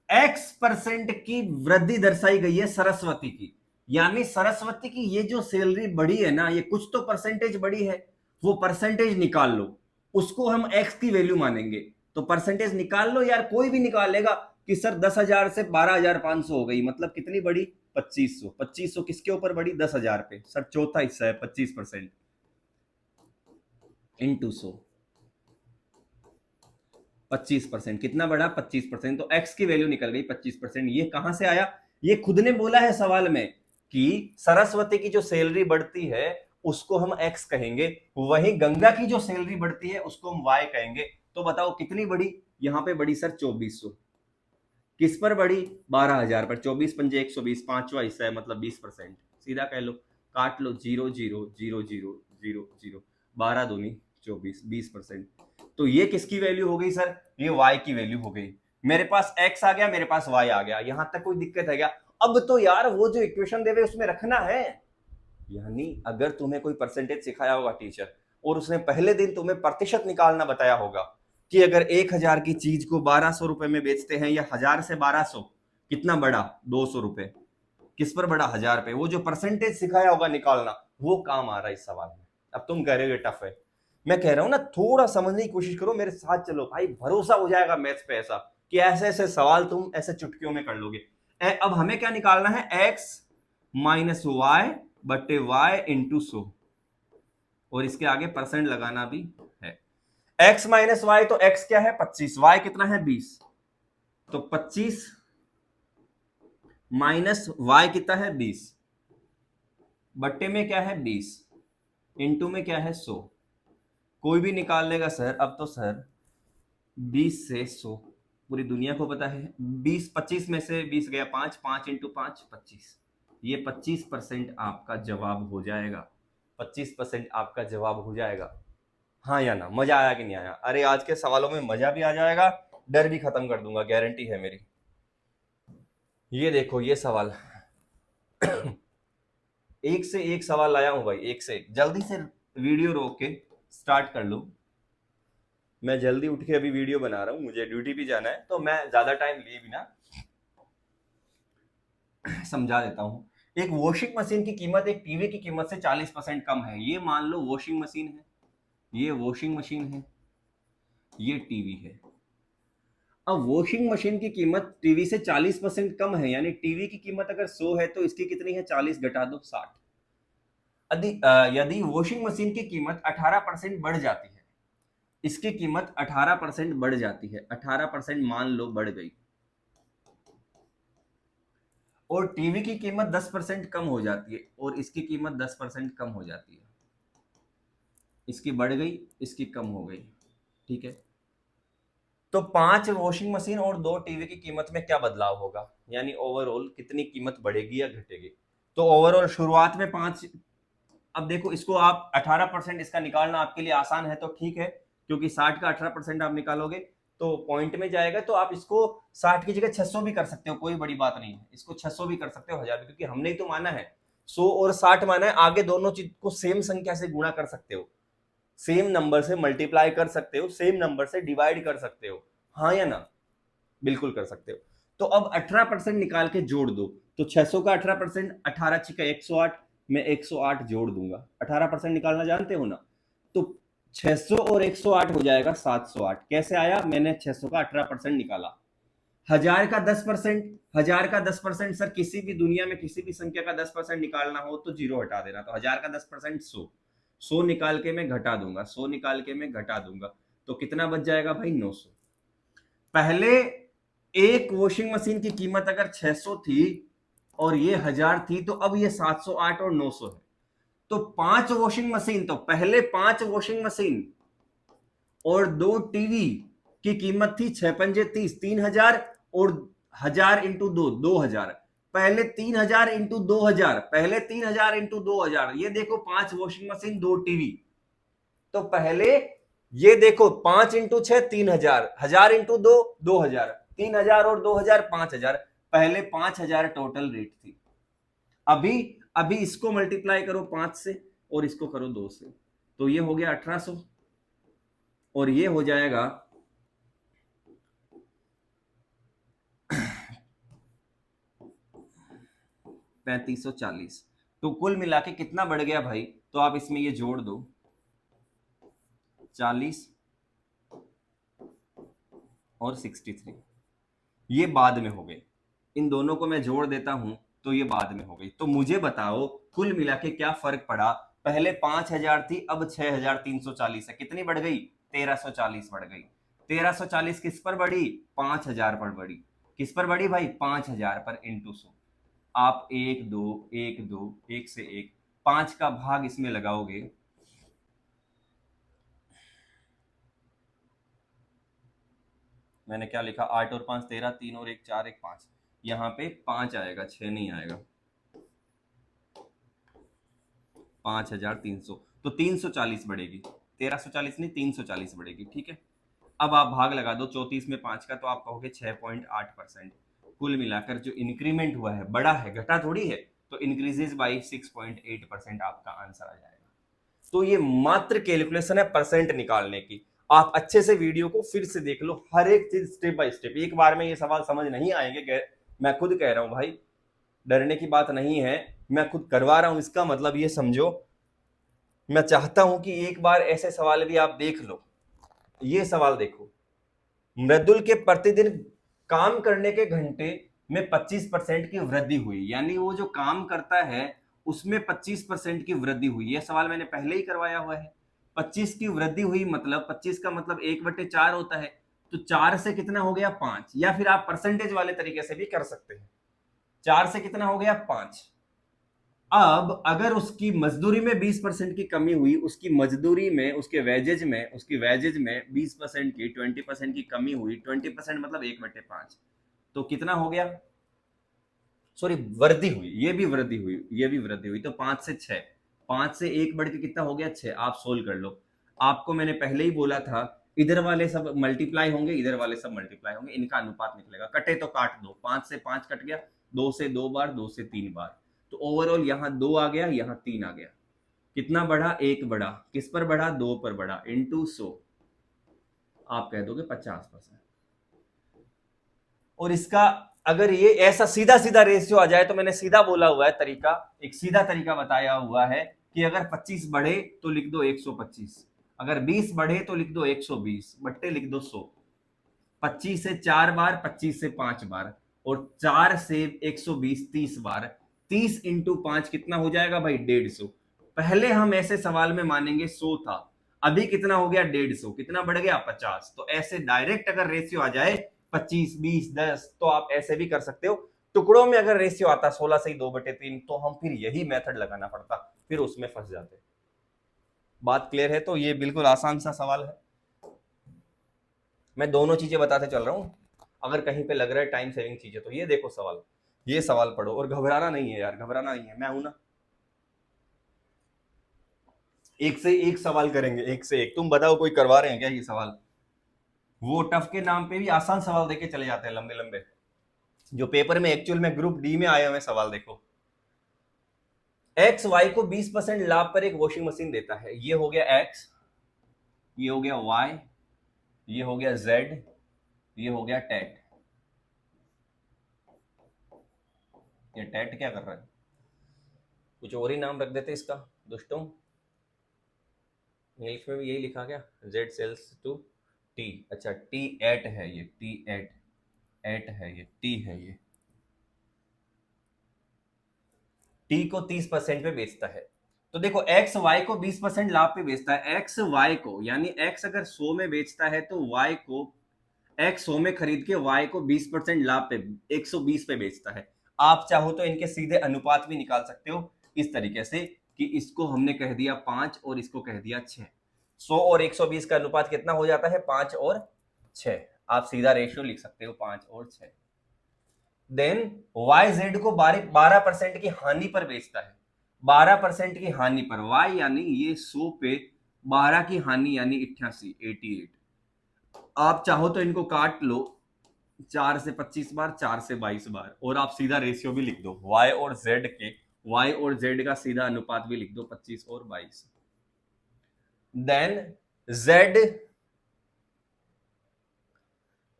X% की वृद्धि दर्शाई गई है सरस्वती की, यानी सरस्वती की ये जो सैलरी बढ़ी है ना, ये कुछ तो परसेंटेज बढ़ी है, वो परसेंटेज निकाल लो, उसको हम X की वैल्यू मानेंगे, तो परसेंटेज निकाल लो यार, कोई भी निकाल लेगा कि सर 10,000 से 12,500 हो गई, मतलब कितनी बढ़ी? 2500। 2500 किसके ऊपर बढ़ी? 10,000 पे। सर चौथा हिस्सा है 25% इंटू 100, 25%। कितना बढ़ा? 25%। तो एक्स की वैल्यू निकल गई 25%। ये कहां से आया? ये खुद ने बोला है सवाल में कि सरस्वती की जो सैलरी बढ़ती है उसको हम एक्स कहेंगे, वहीं गंगा की जो सैलरी बढ़ती है उसको हम वाई कहेंगे। तो बताओ कितनी बढ़ी? यहां पे बढ़ी सर 2400। किस पर बढ़ी? 12,000 पर। 24 पंजे 120, पांचवा हिस्सा है, मतलब 20%। सीधा कह लो, काट लो, 0 0 0 0 0 0, 12 दूनी 24, 20%। तो ये किसकी वैल्यू हो गई सर? ये y की वैल्यू हो गई। मेरे पास x आ गया, मेरे पास y आ गया, यहां तक कोई दिक्कत है क्या? अब तो यार वो जो इक्वेशन देवे उसमें रखना है, यानी अगर तुम्हें कोई परसेंटेज सिखाया होगा टीचर और उसने पहले दिन तुम्हें प्रतिशत निकालना बताया होगा कि अगर 1,000 की चीज को 1,200 रुपए में बेचते हैं, या 1,000 से 1,200, कितना बढ़ा? 200 रुपए। किस पर बढ़ा? 1,000 पे। वो जो परसेंटेज सिखाया होगा निकालना, वो काम आ रहा है इस सवाल में। अब तुम कह रहे हो टफ है, मैं कह रहा हूं ना थोड़ा समझने की कोशिश करो, मेरे साथ चलो भाई, भरोसा हो जाएगा मैथ्स पे ऐसा कि ऐसे ऐसे सवाल तुम ऐसे चुटकियों में कर लोगे। अब हमें क्या निकालना है? x माइनस वाई बटे वाई इंटू 100, और इसके आगे परसेंट लगाना भी है। x माइनस वाई, तो x क्या है? 25, y कितना है? 20, तो 25 माइनस y कितना है? 20, बट्टे में क्या है? 20, इंटू में क्या है? 100। कोई भी निकाल लेगा सर। अब तो सर 20 से 100 पूरी दुनिया को पता है। 20, 25 में से 20 गया 5, 5 इंटू 5 25, ये 25% आपका जवाब हो जाएगा। 25% आपका जवाब हो जाएगा। हाँ या ना? मजा आया कि नहीं आया? अरे आज के सवालों में मजा भी आ जाएगा, डर भी खत्म कर दूंगा, गारंटी है मेरी। ये देखो ये सवाल एक से एक सवाल लाया हूं भाई, एक से एक। जल्दी से वीडियो रोक के स्टार्ट कर लो, मैं जल्दी उठ के अभी वीडियो बना रहा हूं, मुझे ड्यूटी भी जाना है, तो मैं ज्यादा टाइम लिए बिना समझा देता हूं। एक वॉशिंग मशीन की कीमत एक टीवी की कीमत से 40% कम है। ये मान लो वॉशिंग मशीन है, ये वॉशिंग मशीन है, ये टीवी है। अब वॉशिंग मशीन की कीमत टीवी से 40% कम है, यानी टीवी की कीमत अगर 100 है तो इसकी कितनी है? 40 घटा दो 60। यदि वॉशिंग मशीन की कीमत 18% बढ़ जाती है, इसकी कीमत 18% बढ़ जाती है, 18% मान लो बढ़ गई, और टीवी की कीमत 10% कम हो जाती है और इसकी कीमत 10% कम हो जाती है, इसकी बढ़ गई, इसकी कम हो गई, ठीक है। तो 5 वॉशिंग मशीन और 2 टीवी की कीमत में क्या बदलाव होगा, यानी ओवरऑल कितनी कीमत बढ़ेगी या घटेगी? तो ओवरऑल शुरुआत में 5, अब देखो इसको आप 18% इसका निकालना आपके लिए आसान है तो ठीक है, क्योंकि 60 का 18% आप निकालोगे तो पॉइंट में जाएगा, तो आप इसको 60 की जगह 600 भी कर सकते हो, कोई बड़ी बात नहीं है। इसको 600 भी कर सकते हो, 1000 भी, क्योंकि हमने ही तो माना है 100 और 60 माना है। आगे दोनों चीज को सेम संख्या से गुणा कर सकते हो, सेम नंबर से मल्टीप्लाई कर सकते हो, सेम नंबर से डिवाइड कर सकते हो। हाँ या ना? बिल्कुल कर सकते हो। तो अब 18% निकाल के जोड़ दो। तो 600 का 18%, 18 छिका 108, मैं 108 जोड़ दूंगा। 18% निकालना जानते हो ना? तो 600 और 108 हो जाएगा 708। कैसे आया? मैंने 600 का 18% निकाला। 1000 का 10%, 1000 का 10% सर, किसी भी दुनिया में किसी भी संख्या का 10% निकालना हो तो जीरो हटा देना। तो 1000 का 10% 100, 100 निकाल के मैं घटा दूंगा, 100 निकाल के मैं घटा दूंगा। तो कितना बच जाएगा भाई? 900। पहले एक वॉशिंग मशीन की कीमत अगर 600 थी और ये 1000 थी, तो अब ये 708 और 900 है। तो 5 वॉशिंग मशीन, तो पहले 5 वॉशिंग मशीन और 2 टीवी की कीमत थी 6 पंजे 30, 3000, और 1000 इंटू 2, 2000। पहले 3000 इंटू 2000, पहले 3000 इंटू 2000, ये देखो 5 वॉशिंग मशीन 2 टीवी। तो पहले ये देखो 5 इंटू 6 3000, 1000 इंटू 2 2000, 3000 और 2000 5000। पहले 5000 टोटल रेट थी। अभी अभी इसको मल्टीप्लाई करो 5 से और इसको करो 2 से, तो ये हो गया 1800 और ये हो जाएगा 3540। तो कुल मिला के कितना बढ़ गया भाई? तो आप इसमें ये जोड़ दो, 40 और 63। ये बाद में हो गए। इन दोनों को मैं जोड़ देता हूं तो ये बाद में हो गई। तो मुझे बताओ कुल मिला के क्या फर्क पड़ा? पहले 5000 थी, अब 6340 है। कितनी बढ़ गई? 1340 बढ़ गई। 1340 किस पर बढ़ी? 5000 पर बढ़ी। किस पर बढ़ी भाई? 5000 पर, इंटू 100। आप एक दो, एक दो, एक से एक, 5 का भाग इसमें लगाओगे, मैंने क्या लिखा? 8 और 5 13, 3 और 1 4, 1 5। यहाँ पे 5 आएगा, 6 नहीं आएगा। 5300, तो 340 बढ़ेगी। 1340 नहीं, 340 बढ़ेगी। ठीक है, अब आप भाग लगा दो 34 में 5 का, तो आप कहोगे 6.8%। कुल मिलाकर जो इंक्रीमेंट हुआ है बड़ा है, घटा थोड़ी है। तो इंक्रीजेस बाई 6.8% आपका आंसर आ जाएगा। तो ये मात्र कैलकुलेशन है परसेंट निकालने की। आप अच्छे से वीडियो को फिर से देख लो, हर एक चीज स्टेप बाय स्टेप। एक बार में ये सवाल समझ नहीं आएंगे, मैं खुद कह रहा हूं भाई, डरने की बात नहीं है। मैं खुद करवा रहा हूं, इसका मतलब ये समझो, मैं चाहता हूं कि एक बार ऐसे सवाल भी आप देख लो। ये सवाल देखो, मृदुल के प्रतिदिन काम करने के घंटे में 25% की वृद्धि हुई, यानी वो जो काम करता है उसमें 25% की वृद्धि हुई। यह सवाल मैंने पहले ही करवाया हुआ है। 25 की वृद्धि हुई मतलब 25 का मतलब 1/4 होता है। तो 4 से कितना हो गया? 5। या फिर आप परसेंटेज वाले तरीके से भी कर सकते हैं। 4 से कितना हो गया? 5। अब अगर उसकी मजदूरी में 20% की कमी हुई, उसकी मजदूरी में, उसकी वेजेज में 20% की, 20% की कमी हुई, 20% मतलब 1/5, तो कितना हो गया? सॉरी, वृद्धि हुई, ये भी वृद्धि हुई, ये भी वृद्धि हुई। तो 5 से 6, 5 से 1 बढ़ के कितना हो गया? 6। आप सोल्व कर लो। आपको मैंने पहले ही बोला था, इधर वाले सब मल्टीप्लाई होंगे, इधर वाले सब मल्टीप्लाई होंगे, इनका अनुपात निकलेगा। कटे तो काट दो, 5 से 5 कट गया, 2 से 2 बार, 2 से 3 बार। तो ओवरऑल यहाँ 2 आ गया, यहाँ 3 आ गया। कितना बढ़ा? 1 बढ़ा। किस पर बढ़ा? 2 पर बढ़ा, इंटू 100। आप कह दोगे 50%। और इसका अगर ये ऐसा सीधा सीधा रेशियो आ जाए, तो मैंने सीधा बोला हुआ है तरीका, एक सीधा तरीका बताया हुआ है कि अगर 25 बढ़े तो लिख दो 125, अगर 20 बढ़े तो लिख दो 120, बट्टे लिख दो 100। 25 से 4 बार, 25 से 5 बार, और 4 से 120 30 बार। 30 इंटू 5 कितना हो जाएगा भाई? 150। पहले हम ऐसे सवाल में मानेंगे 100 था, अभी कितना हो गया? 150। कितना बढ़ गया? 50। तो ऐसे डायरेक्ट अगर रेशियो आ जाए 25 20 10, तो आप ऐसे भी कर सकते हो। टुकड़ों में अगर रेशियो आता 16 से 2/3, तो हम फिर यही मेथड लगाना पड़ता, फिर उसमें फंस जाते। बात क्लियर है? तो ये बिल्कुल आसान सा सवाल है। मैं दोनों चीजें बताते चल रहा हूं, अगर कहीं पे लग रहा है टाइम सेविंग चीजें, तो ये देखो सवाल, ये सवाल पढ़ो, और घबराना नहीं है यार, घबराना नहीं है, मैं हूं ना। एक से एक सवाल करेंगे, एक से एक। तुम बताओ कोई करवा रहे हैं क्या ये सवाल? वो टफ के नाम पे भी आसान सवाल देके चले जाते हैं, लंबे लंबे, जो पेपर में एक्चुअल में ग्रुप डी में आए हुए सवाल। देखो, एक्स वाई को 20% लाभ पर एक वॉशिंग मशीन देता है। ये हो गया एक्स, ये हो गया वाई, ये हो गया जेड, ये हो गया टेट। ये टेट क्या कर रहा है, कुछ और ही नाम रख देते इसका दोस्तों। इंग्लिश में भी यही लिखा क्या, जेड सेल्स टू टी। अच्छा टी एट है ये, टी एट, एट है ये, टी है ये। टी को 30% पे बेचता है। तो देखो एक्स वाई को 20% लाभ पे बेचता है। एक्स वाई को, यानी एक्स अगर 100 में बेचता है तो वाई को, एक्स 100 में खरीद के वाई को 20% लाभ पे 120 पे बेचता है। आप चाहो तो इनके सीधे अनुपात भी निकाल सकते हो इस तरीके से कि इसको हमने कह दिया 5 और इसको कह दिया 6। 100 और 120 का अनुपात कितना हो जाता है, 5 और 6। आप सीधा रेशियो लिख सकते हो 5 और 6। देन वाई जेड को 12% की हानि पर बेचता है। 12% की हानि पर, वाई यानी ये 100 पे 12 की हानि यानी 88, 88। आप चाहो तो इनको काट लो 4 से 25 बार, 4 से 22 बार, और आप सीधा रेशियो भी लिख दो वाई और जेड के, वाई और जेड का सीधा अनुपात भी लिख दो 25 और 22। देन जेड,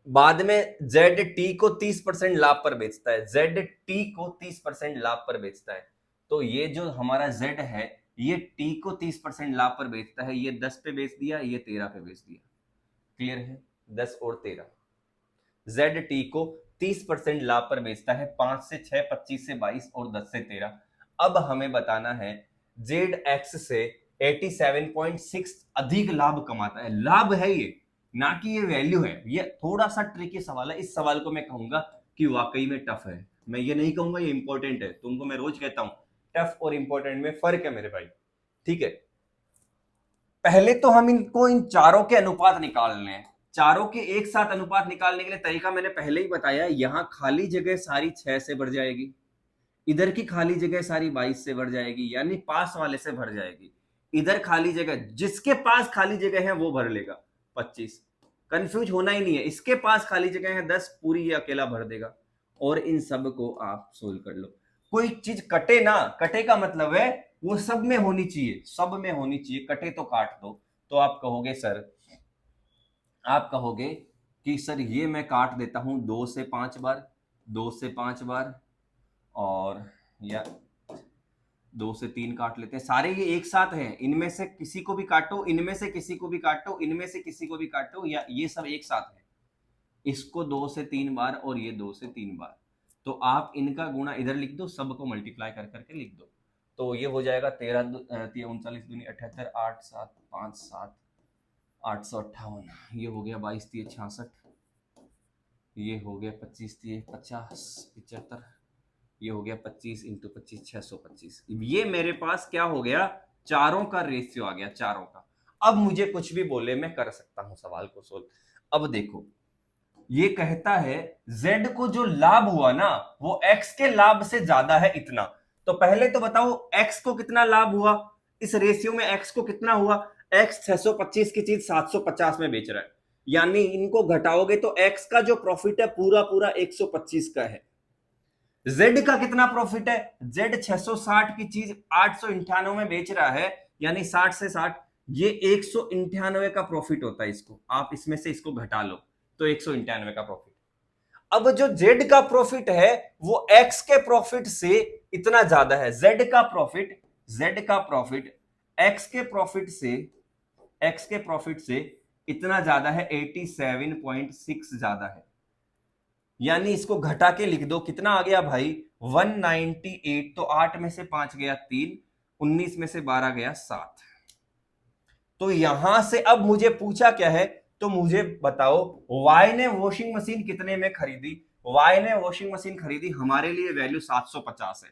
बाद में जेड टी को 30% लाभ पर बेचता है। जेड टी को 30% लाभ पर बेचता है। तो ये जो हमारा जेड है ये टी को 30% लाभ पर बेचता है। ये 10 पे बेच दिया, ये 13 पे बेच दिया। क्लियर है, 10 और 13। जेड टी को 30% लाभ पर बेचता है। 5 से 6, 25 से 22 और 10 से 13। अब हमें बताना है जेड एक्स से 87.6 अधिक लाभ कमाता है। लाभ है ये, ना कि ये वैल्यू है। ये थोड़ा सा ट्रिकी सवाल है। इस सवाल को मैं कहूंगा कि वाकई में टफ है। मैं ये नहीं कहूंगा ये इंपॉर्टेंट है। तुमको मैं रोज कहता हूं टफ और इंपॉर्टेंट में फर्क है मेरे भाई, ठीक है। पहले तो हम इनको, इन चारों के अनुपात निकालने हैं। चारों के एक साथ अनुपात निकालने के लिए तरीका मैंने पहले ही बताया। यहां खाली जगह सारी 6 से भर जाएगी, इधर की खाली जगह सारी 22 से भर जाएगी, यानी पास वाले से भर जाएगी। इधर खाली जगह, जिसके पास खाली जगह है वो भर लेगा 25। कंफ्यूज होना ही नहीं है। इसके पास खाली जगह है 10, पूरी ये अकेला भर देगा। और इन सब को आप सोल्व कर लो। कोई चीज कटे ना, कटे का मतलब है वो सब में होनी चाहिए, सब में होनी चाहिए। कटे तो काट दो। तो आप कहोगे सर, आप कहोगे कि सर ये मैं काट देता हूं 2 से 5 बार, 2 से 5 बार, और या 2 से 3 काट लेते हैं। सारे ये एक साथ हैं, इनमें से किसी को भी काटो, इनमें से किसी को भी काटो, इनमें से किसी को भी काटो, या ये सब एक साथ है। इसको 2 से 3 बार और ये 2 से 3 बार। तो आप इनका गुणा इधर लिख दो, सबको मल्टीप्लाई कर करके लिख दो। तो ये हो जाएगा 13 39 दूनी 78, 8 7 5 7 858। ये हो गया 22 3 66। ये हो गया 25 3 50 75। ये हो गया 25 इंटू 25 625। ये मेरे पास क्या हो गया, चारों का रेशियो आ गया, चारों का। अब मुझे कुछ भी बोले मैं कर सकता हूं सवाल को सोल्व। अब देखो ये कहता है z को जो लाभ हुआ ना वो x के लाभ से ज्यादा है इतना। तो पहले तो बताओ x को कितना लाभ हुआ, इस रेशियो में x को कितना हुआ। x 625 की चीज 750 में बेच रहा है, यानी इनको घटाओगे तो x का जो प्रॉफिट है पूरा पूरा 125 का है। z का कितना प्रॉफिट है, z 660 की चीज 898 में बेच रहा है, यानी 60 से 60, ये 198 का प्रॉफिट होता है। इसको आप इसमें से इसको घटा लो तो 198 का प्रॉफिट। अब जो z का प्रॉफिट है वो x के प्रॉफिट से इतना ज्यादा है। z का प्रॉफिट, z का प्रॉफिट x के प्रॉफिट से, x के प्रॉफिट से इतना ज्यादा है, 87.6 ज्यादा है। यानी इसको घटा के लिख दो, कितना आ गया भाई 198। तो 8 में से 5 गया 3, 19 में से 12 गया 7। तो यहां से अब मुझे पूछा क्या है, तो मुझे बताओ y ने वॉशिंग मशीन कितने में खरीदी। y ने वॉशिंग मशीन खरीदी, हमारे लिए वैल्यू 750 है।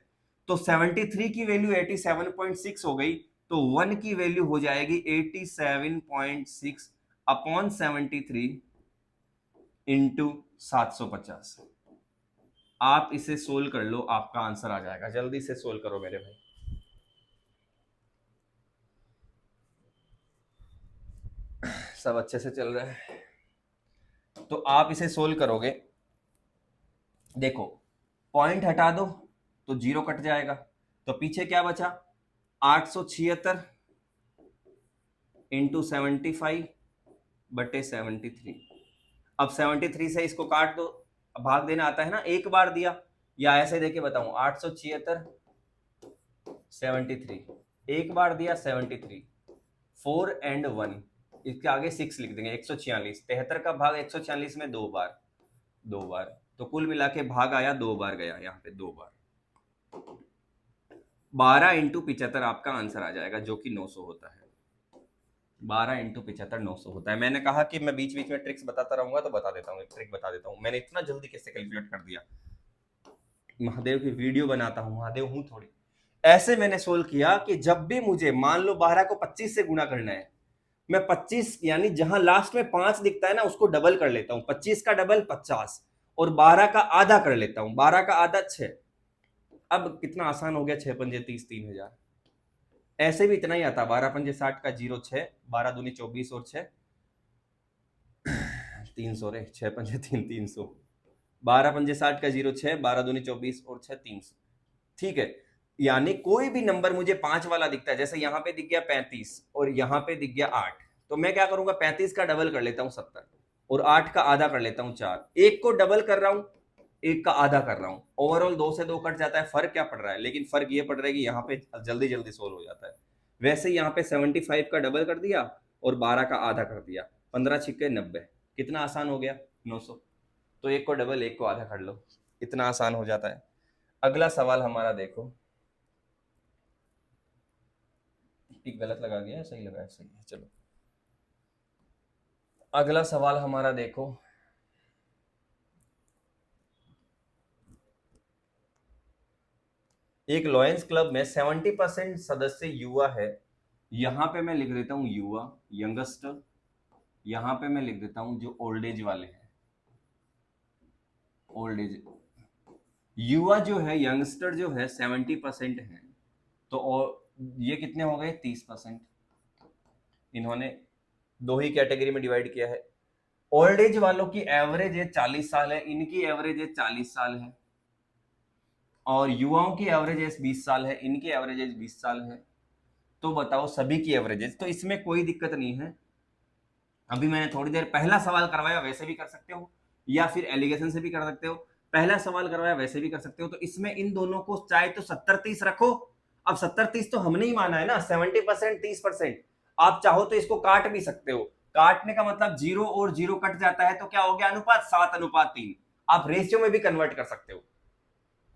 तो 73 की वैल्यू 87.6 हो गई। तो 1 की वैल्यू हो जाएगी 87.6 अपॉन 73 इंटू 750। आप इसे सोल्व कर लो, आपका आंसर आ जाएगा। जल्दी से सोल्व करो मेरे भाई। सब अच्छे से चल रहा है तो आप इसे सोल्व करोगे। देखो पॉइंट हटा दो तो 0 कट जाएगा, तो पीछे क्या बचा 876 इंटू 75 बटे 73। अब 73 से इसको काट दो, भाग देना आता है ना, एक बार दिया, या ऐसे देके बताऊं 876 73, एक बार दिया 73, 4 एंड 1, इसके आगे 6 लिख देंगे, 146, 73 का भाग 146 में दो बार, दो बार, तो कुल मिला के भाग आया, दो बार गया यहाँ पे, दो बार, 12 इंटू 75 आपका आंसर आ जाएगा, जो कि 900 होता है। 12 इंटू 75 900 होता है। मैंने कहा कि मैं बीच बीच में ट्रिक्स बताता रहूंगा, तो बता देता हूँ, एक ट्रिक बता देता हूँ। मैंने इतना जल्दी कैसे कैलकुलेट कर दिया, महादेव की वीडियो बनाता हूँ, महादेव हूँ थोड़ी। ऐसे मैंने सोल्व किया कि जब भी मुझे मान लो 12 को 25 से गुणा करना है, मैं 25 यानी जहां लास्ट में 5 दिखता है ना, उसको डबल कर लेता हूं, 25 का डबल 50, और 12 का आधा कर लेता हूं, 12 का आधा 6। अब कितना आसान हो गया, 6 पंजे 30, 3000। ऐसे भी इतना ही आता, 12 पंजे 60 का 0 6, 12 दूनी 24 और 6 300 रे, 6 पंजे 3 300, 12 पंजे 60 का 0 6, 12 दूनी 24 और 6 300। ठीक है, यानी कोई भी नंबर मुझे 5 वाला दिखता है, जैसे यहां पे दिख गया 35 और यहां पे दिख गया 8, तो मैं क्या करूंगा, 35 का डबल कर लेता हूं 70, और 8 का आधा कर लेता हूं 4, एक को डबल कर रहा हूं, एक का आधा कर रहा हूं, ओवरऑल 2 से 2 कट जाता है, फर्क क्या पड़ रहा है, लेकिन फर्क ये पड़ रहा है कि यहाँ पे जल्दी जल्दी सोल्व हो जाता है। वैसे यहाँ पे 75 का डबल कर दिया और 12 का आधा कर दिया, 15 छिक्के 90, कितना आसान हो गया, 900। तो एक को डबल एक को आधा कर लो, इतना आसान हो जाता है। अगला सवाल हमारा देखो, टिक गलत लगा गया, सही लगा है, सही है, चलो अगला सवाल हमारा देखो। एक लॉयंस क्लब में 70% सदस्य युवा है, यहां पे मैं लिख देता हूं युवा, यंगस्टर, यहां पे मैं लिख देता हूं जो ओल्ड एज वाले हैं, ओल्ड एज। युवा जो है, यंगस्टर जो है 70% है, तो ये कितने हो गए, 30%। इन्होंने दो ही कैटेगरी में डिवाइड किया है। ओल्ड एज वालों की एवरेज एज 40 साल है, इनकी एवरेज एज 40 साल है, और युवाओं की एवरेज एज 20 साल है, इनकी एवरेज एज 20 साल है। तो बताओ सभी की एवरेज एज, तो इसमें कोई दिक्कत नहीं है। अभी मैंने थोड़ी देर पहला सवाल करवाया, वैसे भी कर सकते हो, या फिर एलिगेशन से भी कर सकते हो, पहला सवाल करवाया वैसे भी कर सकते हो। तो इसमें इन दोनों को चाहे तो 70-30 रखो। अब 70-30 तो हमने ही माना है ना, 70% 30%, आप चाहो तो इसको काट भी सकते हो। काटने का मतलब 0 और 0 कट जाता है, तो क्या हो गया अनुपात, 7:3। आप रेशियो में भी कन्वर्ट कर सकते हो,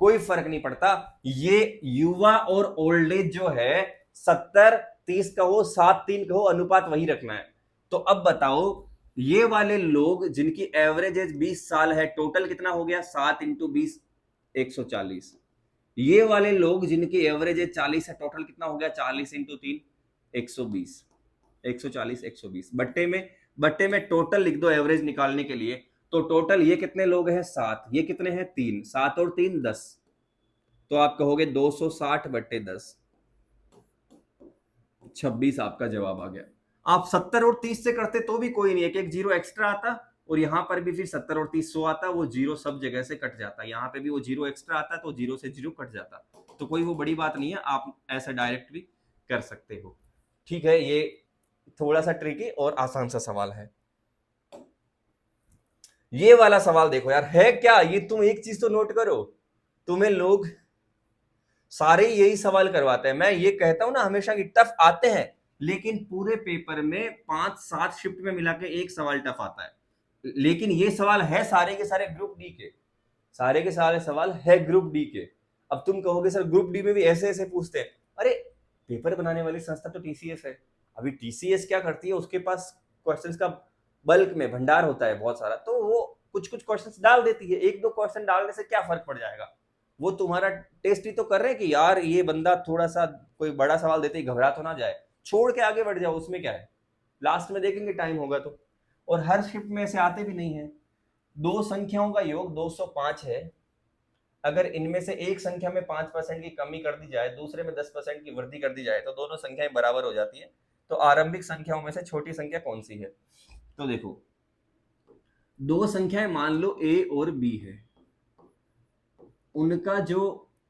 कोई फर्क नहीं पड़ता। ये युवा और ओल्ड एज जो है 70-30 कहो 7-3 कहो, अनुपात वही रखना है। तो अब बताओ, ये वाले लोग जिनकी एवरेज एज 20 साल है, टोटल कितना हो गया, 7 इंटू 20 140। ये वाले लोग जिनकी एवरेज एज 40 है, टोटल कितना हो गया, 40 इंटू 3 120, 140 120, बट्टे में टोटल लिख दो एवरेज निकालने के लिए। तो टोटल ये कितने लोग हैं, 7, ये कितने हैं, 3, 7 और 3 10, तो आप कहोगे 260 बट्टे 10, 26 आपका जवाब आ गया। आप 70 और 30 से करते तो भी कोई नहीं, एक एक जीरो एक्स्ट्रा आता, और यहां पर भी फिर 70 और 30 100 आता, वो जीरो सब जगह से कट जाता, यहाँ पे भी वो जीरो एक्स्ट्रा आता, तो जीरो से जीरो कट जाता, तो कोई वो बड़ी बात नहीं है, आप ऐसा डायरेक्ट भी कर सकते हो। ठीक है, ये थोड़ा सा ट्रिकी और आसान सा सवाल है। ये वाला सवाल देखो यार, है क्या ये, तुम एक चीज तो नोट करो, तुम्हें लोग सारे यही सवाल करवाते हैं। मैं ये कहता हूं ना हमेशा कि टफ आते हैं, लेकिन पूरे पेपर में 5-7 शिफ्ट में मिला के एक सवाल टफ आता है, लेकिन ये सवाल है सारे के सारे ग्रुप डी के, सारे के सारे सवाल है ग्रुप डी के। अब तुम कहोगे सर ग्रुप डी में भी ऐसे ऐसे पूछते हैं, अरे पेपर बनाने वाली संस्था तो टीसीएस है। अभी टीसीएस क्या करती है, उसके पास क्वेश्चंस का बल्क में भंडार होता है बहुत सारा, तो वो कुछ कुछ क्वेश्चंस डाल देती है, एक दो क्वेश्चन डालने से क्या फर्क पड़ जाएगा। वो तुम्हारा टेस्ट ही तो कर रहे हैं कि यार ये बंदा थोड़ा सा कोई बड़ा सवाल देते ही घबरा तो ना जाए, छोड़ के आगे बढ़ जाओ, उसमें क्या है, लास्ट में देखेंगे टाइम होगा तो। और हर शिफ्ट में ऐसे आते भी नहीं है। दो संख्याओं का योग 205 है, अगर इनमें से एक संख्या में 5% की कमी कर दी जाए, दूसरे में 10% की वृद्धि कर दी जाए, तो दोनों संख्याएं बराबर हो जाती है। तो आरंभिक संख्याओं में से छोटी संख्या कौन सी है, तो देखो दो संख्याएं मान लो a और b है, उनका जो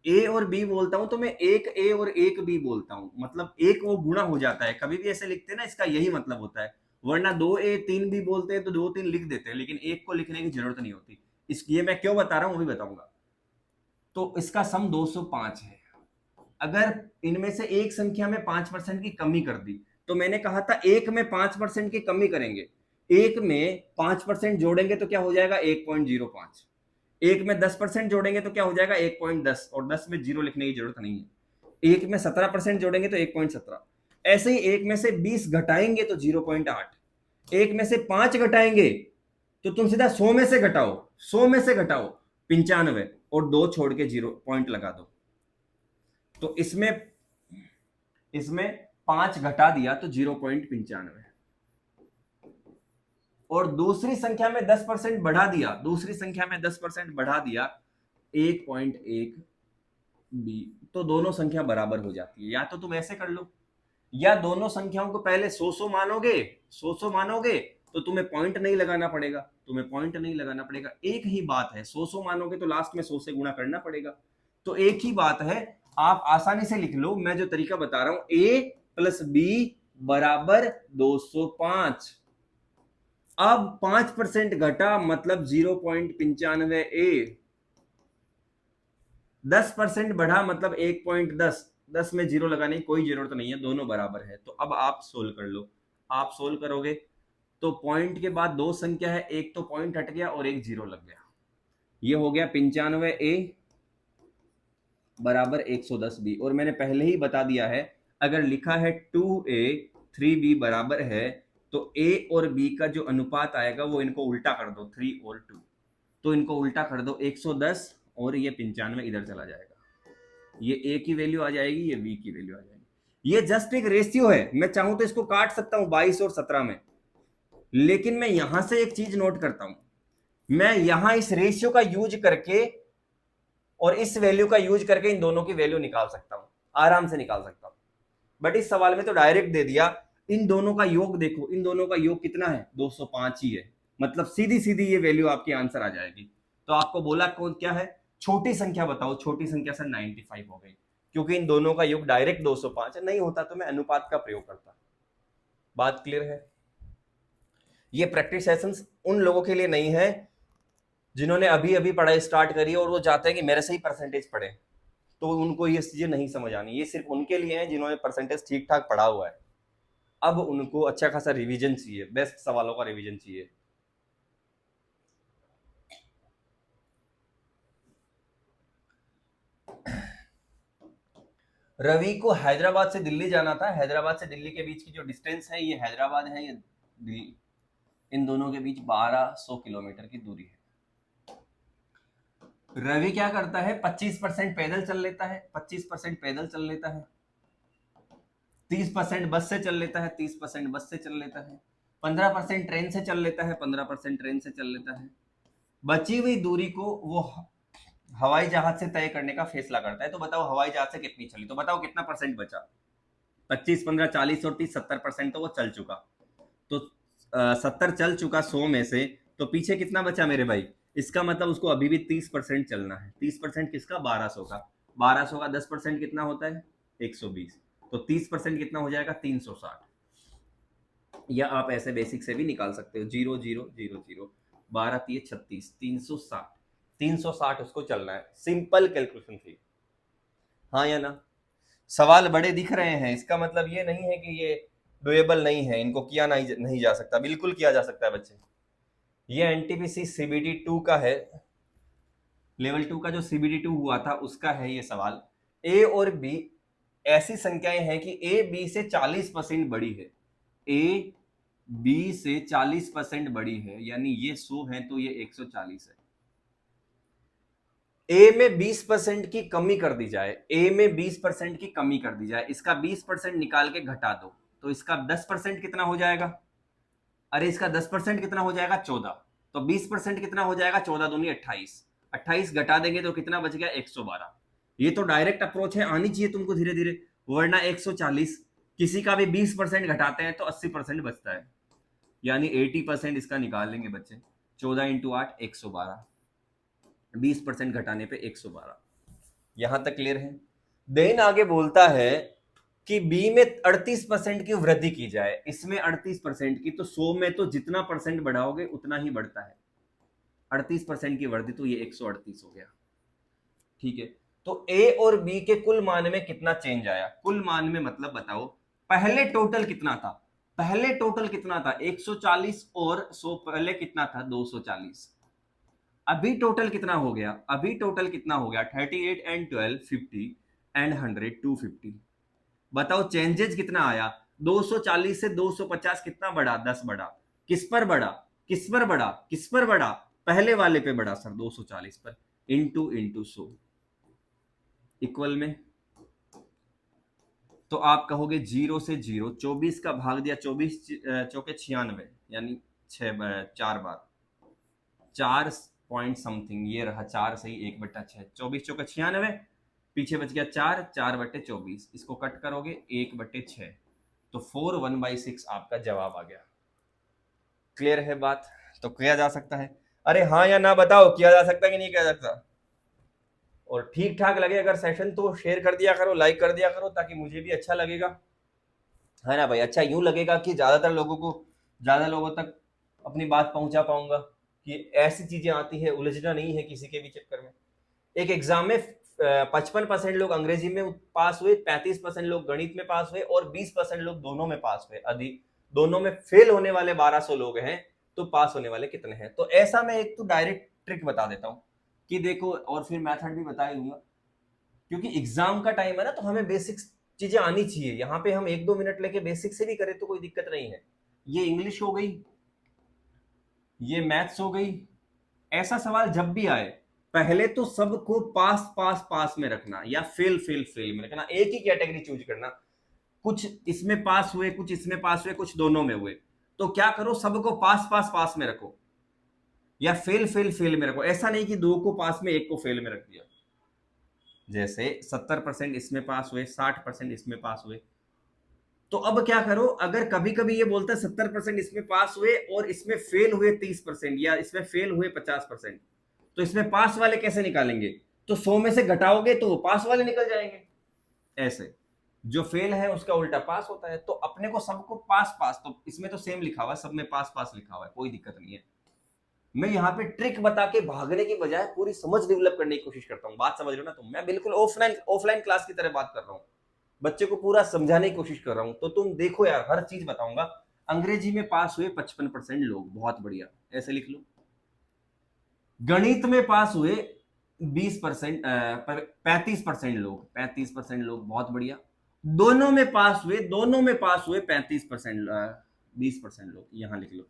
a और b बोलता हूं तो मैं एक a और एक b बोलता हूं, मतलब एक वो गुणा हो जाता है, कभी भी ऐसे लिखते हैं ना, इसका यही मतलब होता है। वरना 2a 3b बोलते हैं तो 2 3 लिख देते हैं, लेकिन एक को लिखने की जरूरत नहीं होती। ये मैं क्यों बता रहा हूं वो भी बताऊंगा। तो इसका सम 205 है। अगर इनमें से एक संख्या में 5% की कमी कर दी, तो मैंने कहा था एक में 5% की कमी करेंगे, एक में 5% जोड़ेंगे तो क्या हो जाएगा 1.05, एक में 10% जोड़ेंगे तो क्या हो जाएगा 1.10, और 10 में जीरो लिखने की जरूरत नहीं है। एक में 17% जोड़ेंगे तो 1.17। ऐसे ही एक में से 20 घटाएंगे तो 0.8, एक में से 5 घटाएंगे तो तुम सीधा 100 में से घटाओ, 100 में से घटाओ 95, और 2 छोड़ के 0 पॉइंट लगा दो। तो इसमें इसमें 5 घटा दिया तो 0.95, और दूसरी संख्या में 10% बढ़ा दिया, दूसरी संख्या में 10% बढ़ा दिया 1.1 बी, तो दोनों संख्या बराबर हो जाती है। या तो तुम ऐसे कर लो, या दोनों संख्याओं को पहले 100 मानोगे, 100 मानोगे तो तुम्हें पॉइंट नहीं लगाना पड़ेगा, तुम्हें पॉइंट नहीं लगाना पड़ेगा। एक ही बात है, 100 मानोगे तो लास्ट में 100 से गुणा करना पड़ेगा। तो एक ही बात है, आप आसानी से लिख लो। मैं जो तरीका बता रहा हूं, a प्लस बी बराबर 205। अब 5% घटा मतलब 0.95 ए, 10% बढ़ा मतलब 1.10, 10 में जीरो लगाने की कोई जरूरत नहीं है, दोनों बराबर है। तो अब आप सोल्व कर लो। आप सोल्व करोगे तो पॉइंट के बाद दो संख्या है, एक तो पॉइंट हट गया और एक जीरो लग गया। ये हो गया 95 ए बराबर 110 बी। और मैंने पहले ही बता दिया है, अगर लिखा है 2a 3b बराबर है, तो a और b का जो अनुपात आएगा वो इनको उल्टा कर दो, 3 और 2, तो इनको उल्टा कर दो 110, और ये 95 इधर चला जाएगा, ये a की वैल्यू आ जाएगी, ये b की वैल्यू आ जाएगी। ये जस्ट एक रेशियो है, मैं चाहूं तो इसको काट सकता हूं 22 और 17 में, लेकिन मैं यहां से एक चीज नोट करता हूं, मैं यहां इस रेशियो का यूज करके और इस वैल्यू का यूज करके इन दोनों की वैल्यू निकाल सकता हूं, आराम से निकाल सकता हूं। बट इस सवाल में तो डायरेक्ट दे दिया, इन दोनों का योग देखो, इन दोनों का योग कितना है 205 ही है, मतलब सीधी सीधी ये वैल्यू आपकी आंसर आ जाएगी। तो आपको बोला कौन क्या है, छोटी संख्या बताओ, छोटी संख्या से 95 हो गई, क्योंकि इन दोनों का योग डायरेक्ट 205 है, नहीं होता तो मैं अनुपात का प्रयोग करता। बात क्लियर है। ये प्रैक्टिस सेशंस उन लोगों के लिए नहीं है जिन्होंने अभी अभी पढ़ाई स्टार्ट करी है और वो चाहते हैं कि मेरे से ही परसेंटेज पढ़े, तो उनको ये चीजें नहीं समझ आनी। ये सिर्फ उनके लिए है जिन्होंने परसेंटेज ठीक ठाक पढ़ा हुआ है। अब उनको अच्छा खासा रिवीजन चाहिए, बेस्ट सवालों का रिवीजन चाहिए। रवि को हैदराबाद से दिल्ली जाना था, हैदराबाद से दिल्ली के बीच की जो डिस्टेंस है, ये हैदराबाद है, ये दिल्ली, इन दोनों के बीच 1200 किलोमीटर की दूरी है। रवि क्या करता है, 25% पैदल चल लेता है, 25% पैदल चल लेता है, 30% बस से चल लेता है, 30% बस से चल लेता है, 15% ट्रेन से चल लेता है, 15% ट्रेन से चल लेता है। बची हुई दूरी को वो हवाई जहाज से तय करने का फैसला करता है। तो बताओ हवाई जहाज से कितनी चली, तो बताओ कितना परसेंट बचा। 25 15 40 और 30 70% तो वो चल चुका। तो 70 चल चुका 100 में से, तो पीछे कितना बचा मेरे भाई। इसका मतलब उसको अभी भी 30% चलना है। 30% किसका, 1200 का। 1200 का 10% कितना होता है, 120। तो 30% कितना हो जाएगा, 360। या आप ऐसे बेसिक से भी निकाल सकते हो, 0 0 0 0, 12 3 36, 360, 360 उसको चलना है। सिंपल कैलकुलेशन थी, हाँ या ना। सवाल बड़े दिख रहे हैं, इसका मतलब ये नहीं है कि ये डुएबल नहीं है, इनको किया नहीं जा सकता, बिल्कुल किया जा सकता है बच्चे। ये एनटीपीसी सीबीडी 2 का है, लेवल 2 का जो सीबीडी 2 हुआ था उसका है ये सवाल। ए और बी ऐसी संख्याएं हैं कि ए बी से 40% बड़ी है, ए बी से 40% बड़ी है, यानी ये 100 है तो ये 140 है। ए में 20% की कमी कर दी जाए, ए में 20% की कमी कर दी जाए, इसका 20% निकाल के घटा दो, तो इसका 10% कितना हो जाएगा, अरे इसका 10% कितना हो जाएगा, 14। तो 20% कितना हो जाएगा, 14 दूनी 28, 28 घटा देंगे तो कितना बच गया, 112। ये तो डायरेक्ट अप्रोच है, आनी चाहिए तुमको धीरे धीरे, वरना 140, किसी का भी 20% घटाते हैं तो 80% बचता है, यानी 80% इसका निकाल लेंगे बच्चे। 14 इंटू 8 112, 20% घटाने पे 112। यहां तक क्लियर है। देन आगे बोलता है कि बी में 38% की वृद्धि की जाए, इसमें 38% की, तो 100 में तो जितना परसेंट बढ़ाओगे उतना ही बढ़ता है। 38% की वृद्धि, तो ये 138 हो गया। ठीक है, तो ए और बी के कुल मान में कितना चेंज आया? कुल मान में मतलब बताओ, पहले टोटल कितना था? पहले टोटल कितना था? 140 और 100, पहले कितना था? 240। अभी टोटल कितना हो गया? अभी टोटल कितना हो गया? 38 एंड 12 50 एंड 100 250। बताओ चेंजेस कितना आया? 240 से 250 कितना बढ़ा? 10 बढ़ा। किस पर बढ़ा? किस पर बढ़ा? किस पर बढ़ा? पहले वाले पे बढ़ा सर, 240 पर। इंटू इंटू 100 इक्वल में, तो आप कहोगे 0 से 0, 24 का भाग दिया, 24 चौके 96, यानी 4 बार, 4 पॉइंट समथिंग, ये रहा 4 सही, 1/6, 24 चौके 96, पीछे बच गया 4, 4/24, इसको कट करोगे 1/6, तो 4 1/6 आपका जवाब आ गया। क्लियर है बात? तो किया जा सकता है। अरे हाँ या ना बताओ, किया जा सकता है कि नहीं किया जा सकता? और ठीक ठाक लगे अगर सेशन तो शेयर कर दिया करो, लाइक कर दिया करो, ताकि मुझे भी अच्छा लगेगा, है ना भाई? अच्छा यूं लगेगा कि ज्यादातर लोगों को, ज्यादा लोगों तक अपनी बात पहुंचा पाऊंगा, कि ऐसी चीजें आती है, उलझना नहीं है किसी के भी चक्कर में। एक एग्जाम में 55% लोग अंग्रेजी में पास हुए, 35% लोग गणित में पास हुए, और 20% लोग दोनों में पास हुए। अधिक दोनों में फेल होने वाले 1200 लोग हैं, तो पास होने वाले कितने हैं? तो ऐसा मैं एक तो डायरेक्ट ट्रिक बता देता हूँ कि देखो, और फिर मेथड भी बता दूंगा, क्योंकि एग्जाम का टाइम है ना, तो हमें बेसिक चीजें आनी चाहिए। यहाँ पे हम 1-2 मिनट लेके बेसिक से भी करें तो कोई दिक्कत नहीं है। ये इंग्लिश हो गई, ये मैथ्स हो गई। ऐसा सवाल जब भी आए, पहले तो सबको पास पास पास में रखना, या फेल फेल फेल में रखना। एक ही कैटेगरी चूज करना, कुछ इसमें पास हुए, कुछ इसमें पास हुए, कुछ दोनों में हुए, तो क्या करो, सबको पास पास पास में रखो, या फेल फेल फेल में रखो। ऐसा नहीं कि 2 को पास में, 1 को फेल में रख दिया। जैसे 70% इसमें पास हुए, 60% इसमें पास हुए, तो अब क्या करो, अगर कभी कभी ये बोलता है 70% इसमें पास हुए और इसमें फेल हुए 30%, या इसमें फेल हुए 50%, तो इसमें पास वाले कैसे निकालेंगे? तो 100 में से घटाओगे तो वो पास वाले निकल जाएंगे। ऐसे जो फेल है उसका उल्टा पास होता है। तो अपने को सबको पास पास, तो इसमें तो सेम लिखा हुआ है, सब में पास पास लिखा हुआ है, कोई दिक्कत नहीं है। मैं यहाँ पे ट्रिक बता के भागने की बजाय पूरी समझ डेवलप करने की कोशिश करता हूँ। बात समझ रहे हो ना? तो मैं बिल्कुल ऑफलाइन ऑफलाइन क्लास की तरह बात कर रहा हूँ, बच्चे को पूरा समझाने की कोशिश कर रहा हूं। तो तुम देखो यार, हर चीज बताऊंगा। अंग्रेजी में पास हुए 55% लोग, बहुत बढ़िया, ऐसे लिख लो। गणित में पास हुए 20%, 35% लोग, 35% लोग, बहुत बढ़िया। दोनों में पास हुए, दोनों में पास हुए 35%, 20% लोग, यहां लिख लो।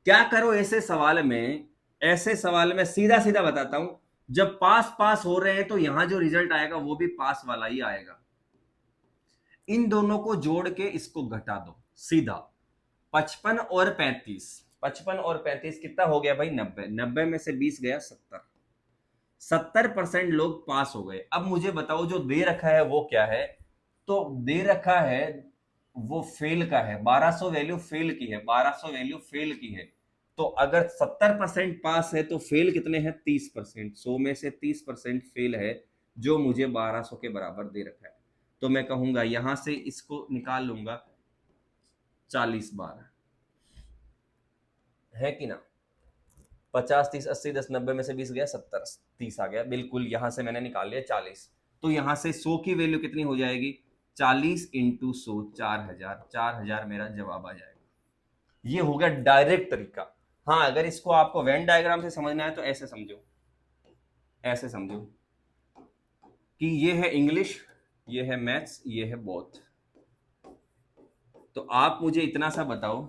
क्या करो ऐसे सवाल में? ऐसे सवाल में सीधा सीधा बताता हूं, जब पास पास हो रहे हैं तो यहां जो रिजल्ट आएगा वो भी पास वाला ही आएगा। इन दोनों को जोड़ के इसको घटा दो सीधा। 55 और 35, 55 और 35 कितना हो गया भाई? 90। 90 में से 20 गया 70। 70% लोग पास हो गए। अब मुझे बताओ जो दे रखा है वो क्या है? तो दे रखा है वो फेल का है, 1200 वैल्यू फेल की है, 1200 वैल्यू फेल की है। तो अगर 70% पास है तो फेल कितने हैं? 30%। 100 में से 30% फेल है, जो मुझे 1200 के बराबर दे रखा है। तो मैं कहूंगा यहां से इसको निकाल लूंगा 40 बार, है कि ना? 50 30 80 10 90 में से 20 गया 70, 30 आ गया, बिल्कुल यहां से मैंने निकाल लिया 40। तो यहां से 100 की वैल्यू कितनी हो जाएगी? 40 इंटू 100, 4000। 4000 मेरा जवाब आ जाएगा। ये हो गया डायरेक्ट तरीका। हाँ, अगर इसको आपको वेन डायग्राम से समझना है तो ऐसे समझो, ऐसे समझो कि ये है इंग्लिश, ये है मैथ्स, ये है बोथ। तो आप मुझे इतना सा बताओ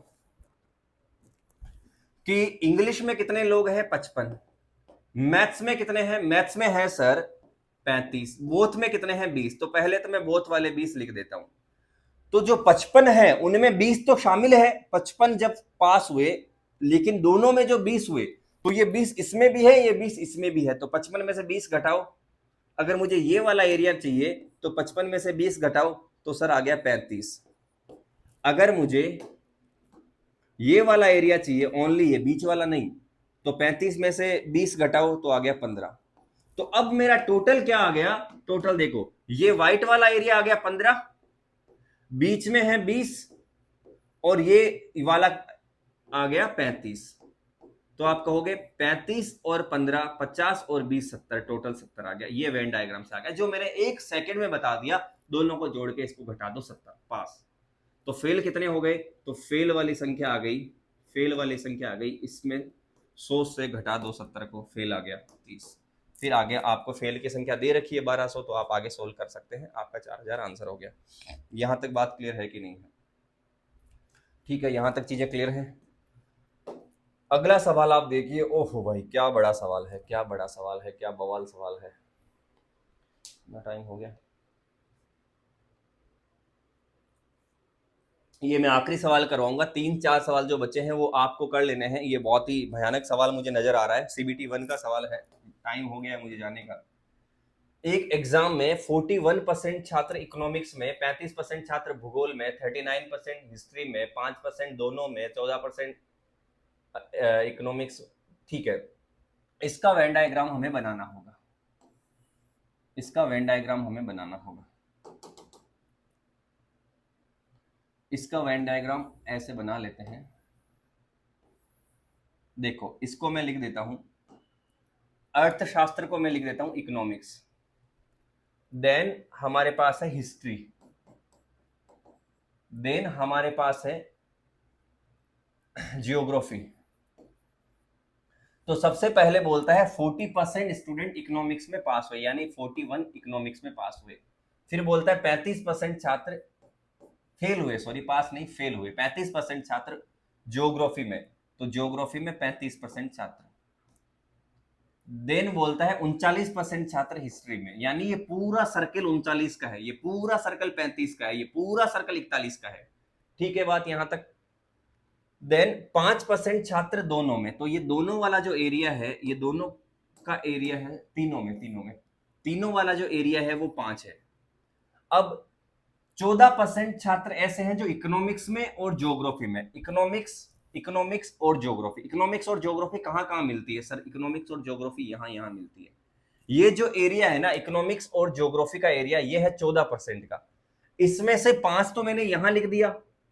कि इंग्लिश में कितने लोग हैं? 55। मैथ्स में कितने हैं? मैथ्स में है सर 35। बोथ में कितने हैं? 20। तो पहले तो मैं बोथ वाले 20 लिख देता हूं। तो जो 55 है उनमें 20 तो शामिल है, 55 जब पास हुए, लेकिन दोनों में जो 20 हुए, तो ये 20 इसमें भी है, ये 20 इसमें भी है, तो 55 में से 20 घटाओ। अगर मुझे ये वाला एरिया चाहिए तो 55 में से 20 घटाओ, तो सर आ गया 35। अगर मुझे ये वाला एरिया चाहिए, ओनली ये बीच वाला नहीं, तो 35 में से 20 घटाओ तो आ गया 15। तो अब मेरा टोटल क्या आ गया? टोटल देखो, ये व्हाइट वाला एरिया आ गया 15, बीच में है 20 और ये वाला आ गया 35। तो आप कहोगे 35 और 15 50 और 20 70, टोटल 70 आ गया। ये वेन डायग्राम से आ गया जो मैंने 1 सेकंड में बता दिया। दोनों को जोड़ के इसको घटा दो 70, पास। तो फेल कितने हो गए? तो फेल वाली संख्या आ गई, फेल वाली संख्या आ गई इसमें 100 से घटा दो 70 को, फेल आ गया 30। फिर आगे आपको फेल की संख्या दे रखी है 1200, तो आप आगे सोल्व कर सकते हैं। आपका 4000 आंसर हो गया। यहां तक बात क्लियर है कि नहीं है? ठीक है, यहां तक चीजें क्लियर है। अगला सवाल आप देखिए। ओहो भाई, क्या बड़ा सवाल है, क्या बड़ा सवाल है, क्या बवाल सवाल है। इतना टाइम हो गया। ये मैं आखिरी सवाल करवाऊंगा। 3-4 सवाल जो बचे हैं वो आपको कर लेने हैं। ये बहुत ही भयानक सवाल मुझे नजर आ रहा है, CBT 1 का सवाल है। टाइम हो गया है मुझे जाने का। एक एग्जाम में 41% छात्र इकोनॉमिक्स में, 35% छात्र भूगोल में, 39% हिस्ट्री में, 5% दोनों में, 14% इकोनॉमिक्स। ठीक है, इसका वेन डायग्राम हमें बनाना होगा। इसका वेन डायग्राम हमें बनाना होगा। इसका वेन डायग्राम ऐसे बना लेते हैं। देखो, इसको मैं लिख देता हूं, अर्थशास्त्र को मैं लिख देता हूं इकोनॉमिक्स। देन हमारे पास है हिस्ट्री, देन हमारे पास है जियोग्राफी। तो सबसे पहले बोलता है 40% स्टूडेंट इकोनॉमिक्स में पास हुए, यानी 41 इकोनॉमिक्स में पास हुए। फिर बोलता है 35% छात्र फेल हुए, सॉरी पास नहीं फेल हुए, 35% छात्र ज्योग्राफी में, तो ज्योग्राफी में 35% छात्र। देन बोलता है 39% छात्र हिस्ट्री में, यानी ये पूरा सर्कल 39 का है, ये पूरा सर्कल 35 का है, ये पूरा सर्कल 41 का है। ठीक है, बात यहां तक। देन 5% छात्र दोनों में, तो ये दोनों वाला जो एरिया है, ये दोनों का एरिया है तीनों में, तीनों वाला जो एरिया है वो 5 है। अब 14% छात्र ऐसे हैं जो इकोनॉमिक्स में और ज्योग्राफी में, इकोनॉमिक्स और ज्योग्राफी, इकोनॉमिक्स और ज्योग्राफी कहां कहां मिलती है सर? इकोनॉमिक्स और ज्योग्राफी यहां यहां मिलती है। ये जो एरिया है ना इकोनॉमिक्स और ज्योग्राफी का एरिया, ये है 14% का। इसमें से 5 तो मैंने यहां लिख दिया,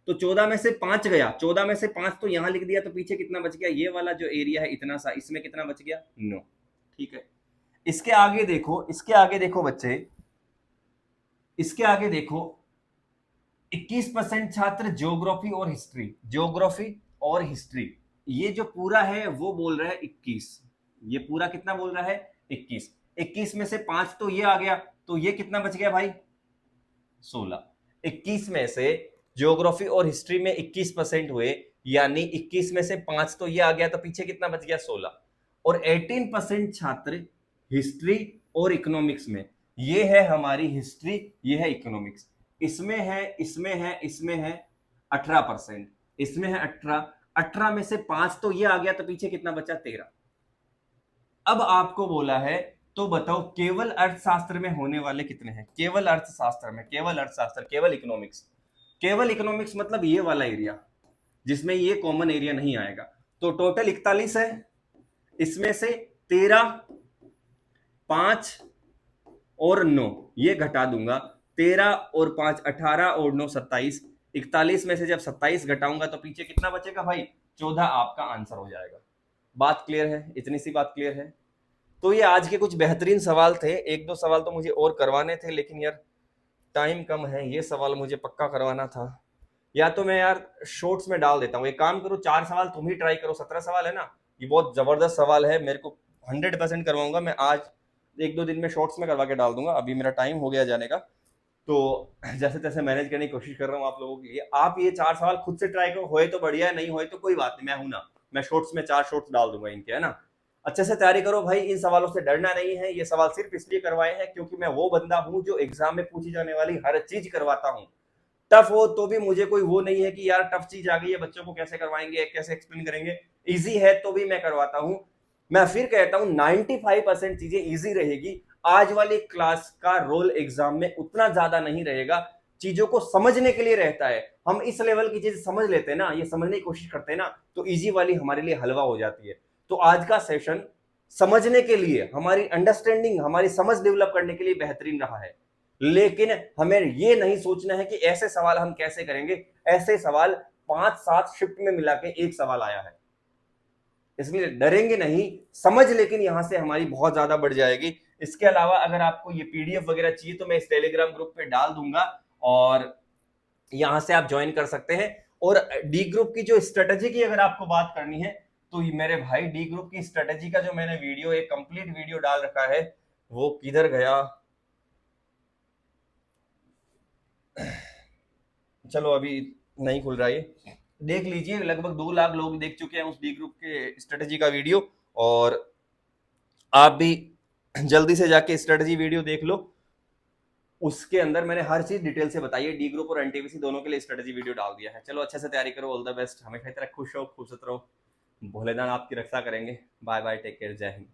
तो 14 में से 5 गया, 14 में से 5 तो यहां लिख दिया, तो पीछे कितना बच गया? ये वाला जो एरिया है इतना सा, इसमें कितना बच गया? 9। ठीक है, इसके आगे देखो, इसके आगे देखो बच्चे, इसके आगे देखो 21% छात्र ज्योग्राफी और हिस्ट्री, ज्योग्राफी और हिस्ट्री। ये जो पूरा है वो बोल रहा है 21, ये पूरा कितना बोल रहा है? 21। 21 में से 5 तो ये आ गया, तो ये कितना बच गया भाई? 16। 21 में से ज्योग्राफी और हिस्ट्री में 21% हुए, यानी 21 में से 5 तो ये आ गया, तो पीछे कितना बच गया? 16। और 18% छात्र हिस्ट्री और इकोनॉमिक्स में, ये है हमारी हिस्ट्री, ये है इकोनॉमिक्स। इसमें है, इसमें है, इसमें है 18%, इसमें है 18। 18 में से 5 तो ये आ गया, तो पीछे कितना बचा? 13। अब आपको बोला है तो बताओ केवल अर्थशास्त्र में होने वाले कितने हैं? केवल अर्थशास्त्र में, केवल अर्थशास्त्र, केवल इकोनॉमिक्स, केवल इकोनॉमिक्स मतलब ये वाला एरिया जिसमें ये कॉमन एरिया नहीं आएगा। तो टोटल 41 है, इसमें से 13, 5 और 9 ये घटा दूंगा, 13 और 5 18 और 9 27। 41 में से जब 27 घटाऊंगा तो पीछे कितना बचेगा भाई? 14 आपका आंसर हो जाएगा। बात क्लियर है? इतनी सी बात क्लियर है? तो ये आज के कुछ बेहतरीन सवाल थे। 1-2 सवाल तो मुझे और करवाने थे, लेकिन यार टाइम कम है, ये सवाल मुझे पक्का करवाना था। या तो मैं यार शॉर्ट्स में डाल देता हूँ, एक काम करो 4 सवाल तुम ही ट्राई करो, 17 सवाल है ना, ये बहुत जबरदस्त सवाल है, मेरे को 100% करवाऊंगा मैं। आज 1-2 दिन में शॉर्ट्स में करवा के डाल दूंगा। अभी मेरा टाइम हो गया जाने का, तो जैसे तैसे मैनेज करने की कोशिश कर रहा हूँ आप लोगों के लिए। आप ये 4 सवाल खुद से ट्राई करो, होए तो बढ़िया है, नहीं होए तो कोई बात नहीं, मैं हूं ना, मैं शॉर्ट्स में 4 शॉर्ट्स डाल दूंगा इनके, है ना। अच्छे से तैयारी करो भाई, इन सवालों से डरना नहीं है। ये सवाल सिर्फ इसलिए करवाए हैं क्योंकि मैं वो बंदा हूं जो एग्जाम में पूछी जाने वाली हर चीज करवाता हूं। टफ हो तो भी मुझे कोई वो नहीं है कि यार टफ चीज आ गई है, बच्चों को कैसे करवाएंगे, कैसे एक्सप्लेन करेंगे। इजी है तो भी मैं करवाता हूं। मैं फिर कहता हूं 95% चीजें इजी रहेगी। आज वाली क्लास का रोल एग्जाम में उतना ज्यादा नहीं रहेगा, चीजों को समझने के लिए रहता है। हम इस लेवल की चीज समझ लेते हैं ना, ये समझने की कोशिश करते हैं ना, तो इजी वाली हमारे लिए हलवा हो जाती है। तो आज का सेशन समझने के लिए, हमारी अंडरस्टैंडिंग, हमारी समझ डेवलप करने के लिए बेहतरीन रहा है। लेकिन हमें ये नहीं सोचना है कि ऐसे सवाल हम कैसे करेंगे। ऐसे सवाल 5-7 शिफ्ट में मिला के एक सवाल आया है, इसलिए डरेंगे नहीं, समझ लेकिन यहां से हमारी बहुत ज्यादा बढ़ जाएगी। इसके अलावा अगर आपको ये पीडीएफ वगैरह चाहिए तो मैं इस टेलीग्राम ग्रुप पे डाल दूंगा और यहां से आप ज्वाइन कर सकते हैं। और डी ग्रुप की जो स्ट्रेटेजी की अगर आपको बात करनी है तो मेरे भाई डी ग्रुप की स्ट्रेटेजी का जो मैंने वीडियो, एक कंप्लीट वीडियो डाल रखा है, वो किधर गया, चलो अभी नहीं खुल रहा है, देख लीजिए। लगभग 2 लाख लोग देख चुके हैं उस डी ग्रुप के स्ट्रेटेजी का वीडियो, और आप भी जल्दी से जाके स्ट्रेटेजी वीडियो देख लो। उसके अंदर मैंने हर चीज डिटेल से बताई है, डी ग्रुप और एनटीपीसी दोनों के लिए स्ट्रेटेजी वीडियो डाल दिया है। चलो अच्छे से तैयारी करो, ऑल द बेस्ट, हमेशा की तरह खुश रहो, खूबसूरत रहो, भोलेनाथ आपकी रक्षा करेंगे। बाय बाय, टेक केयर, जय हिंद।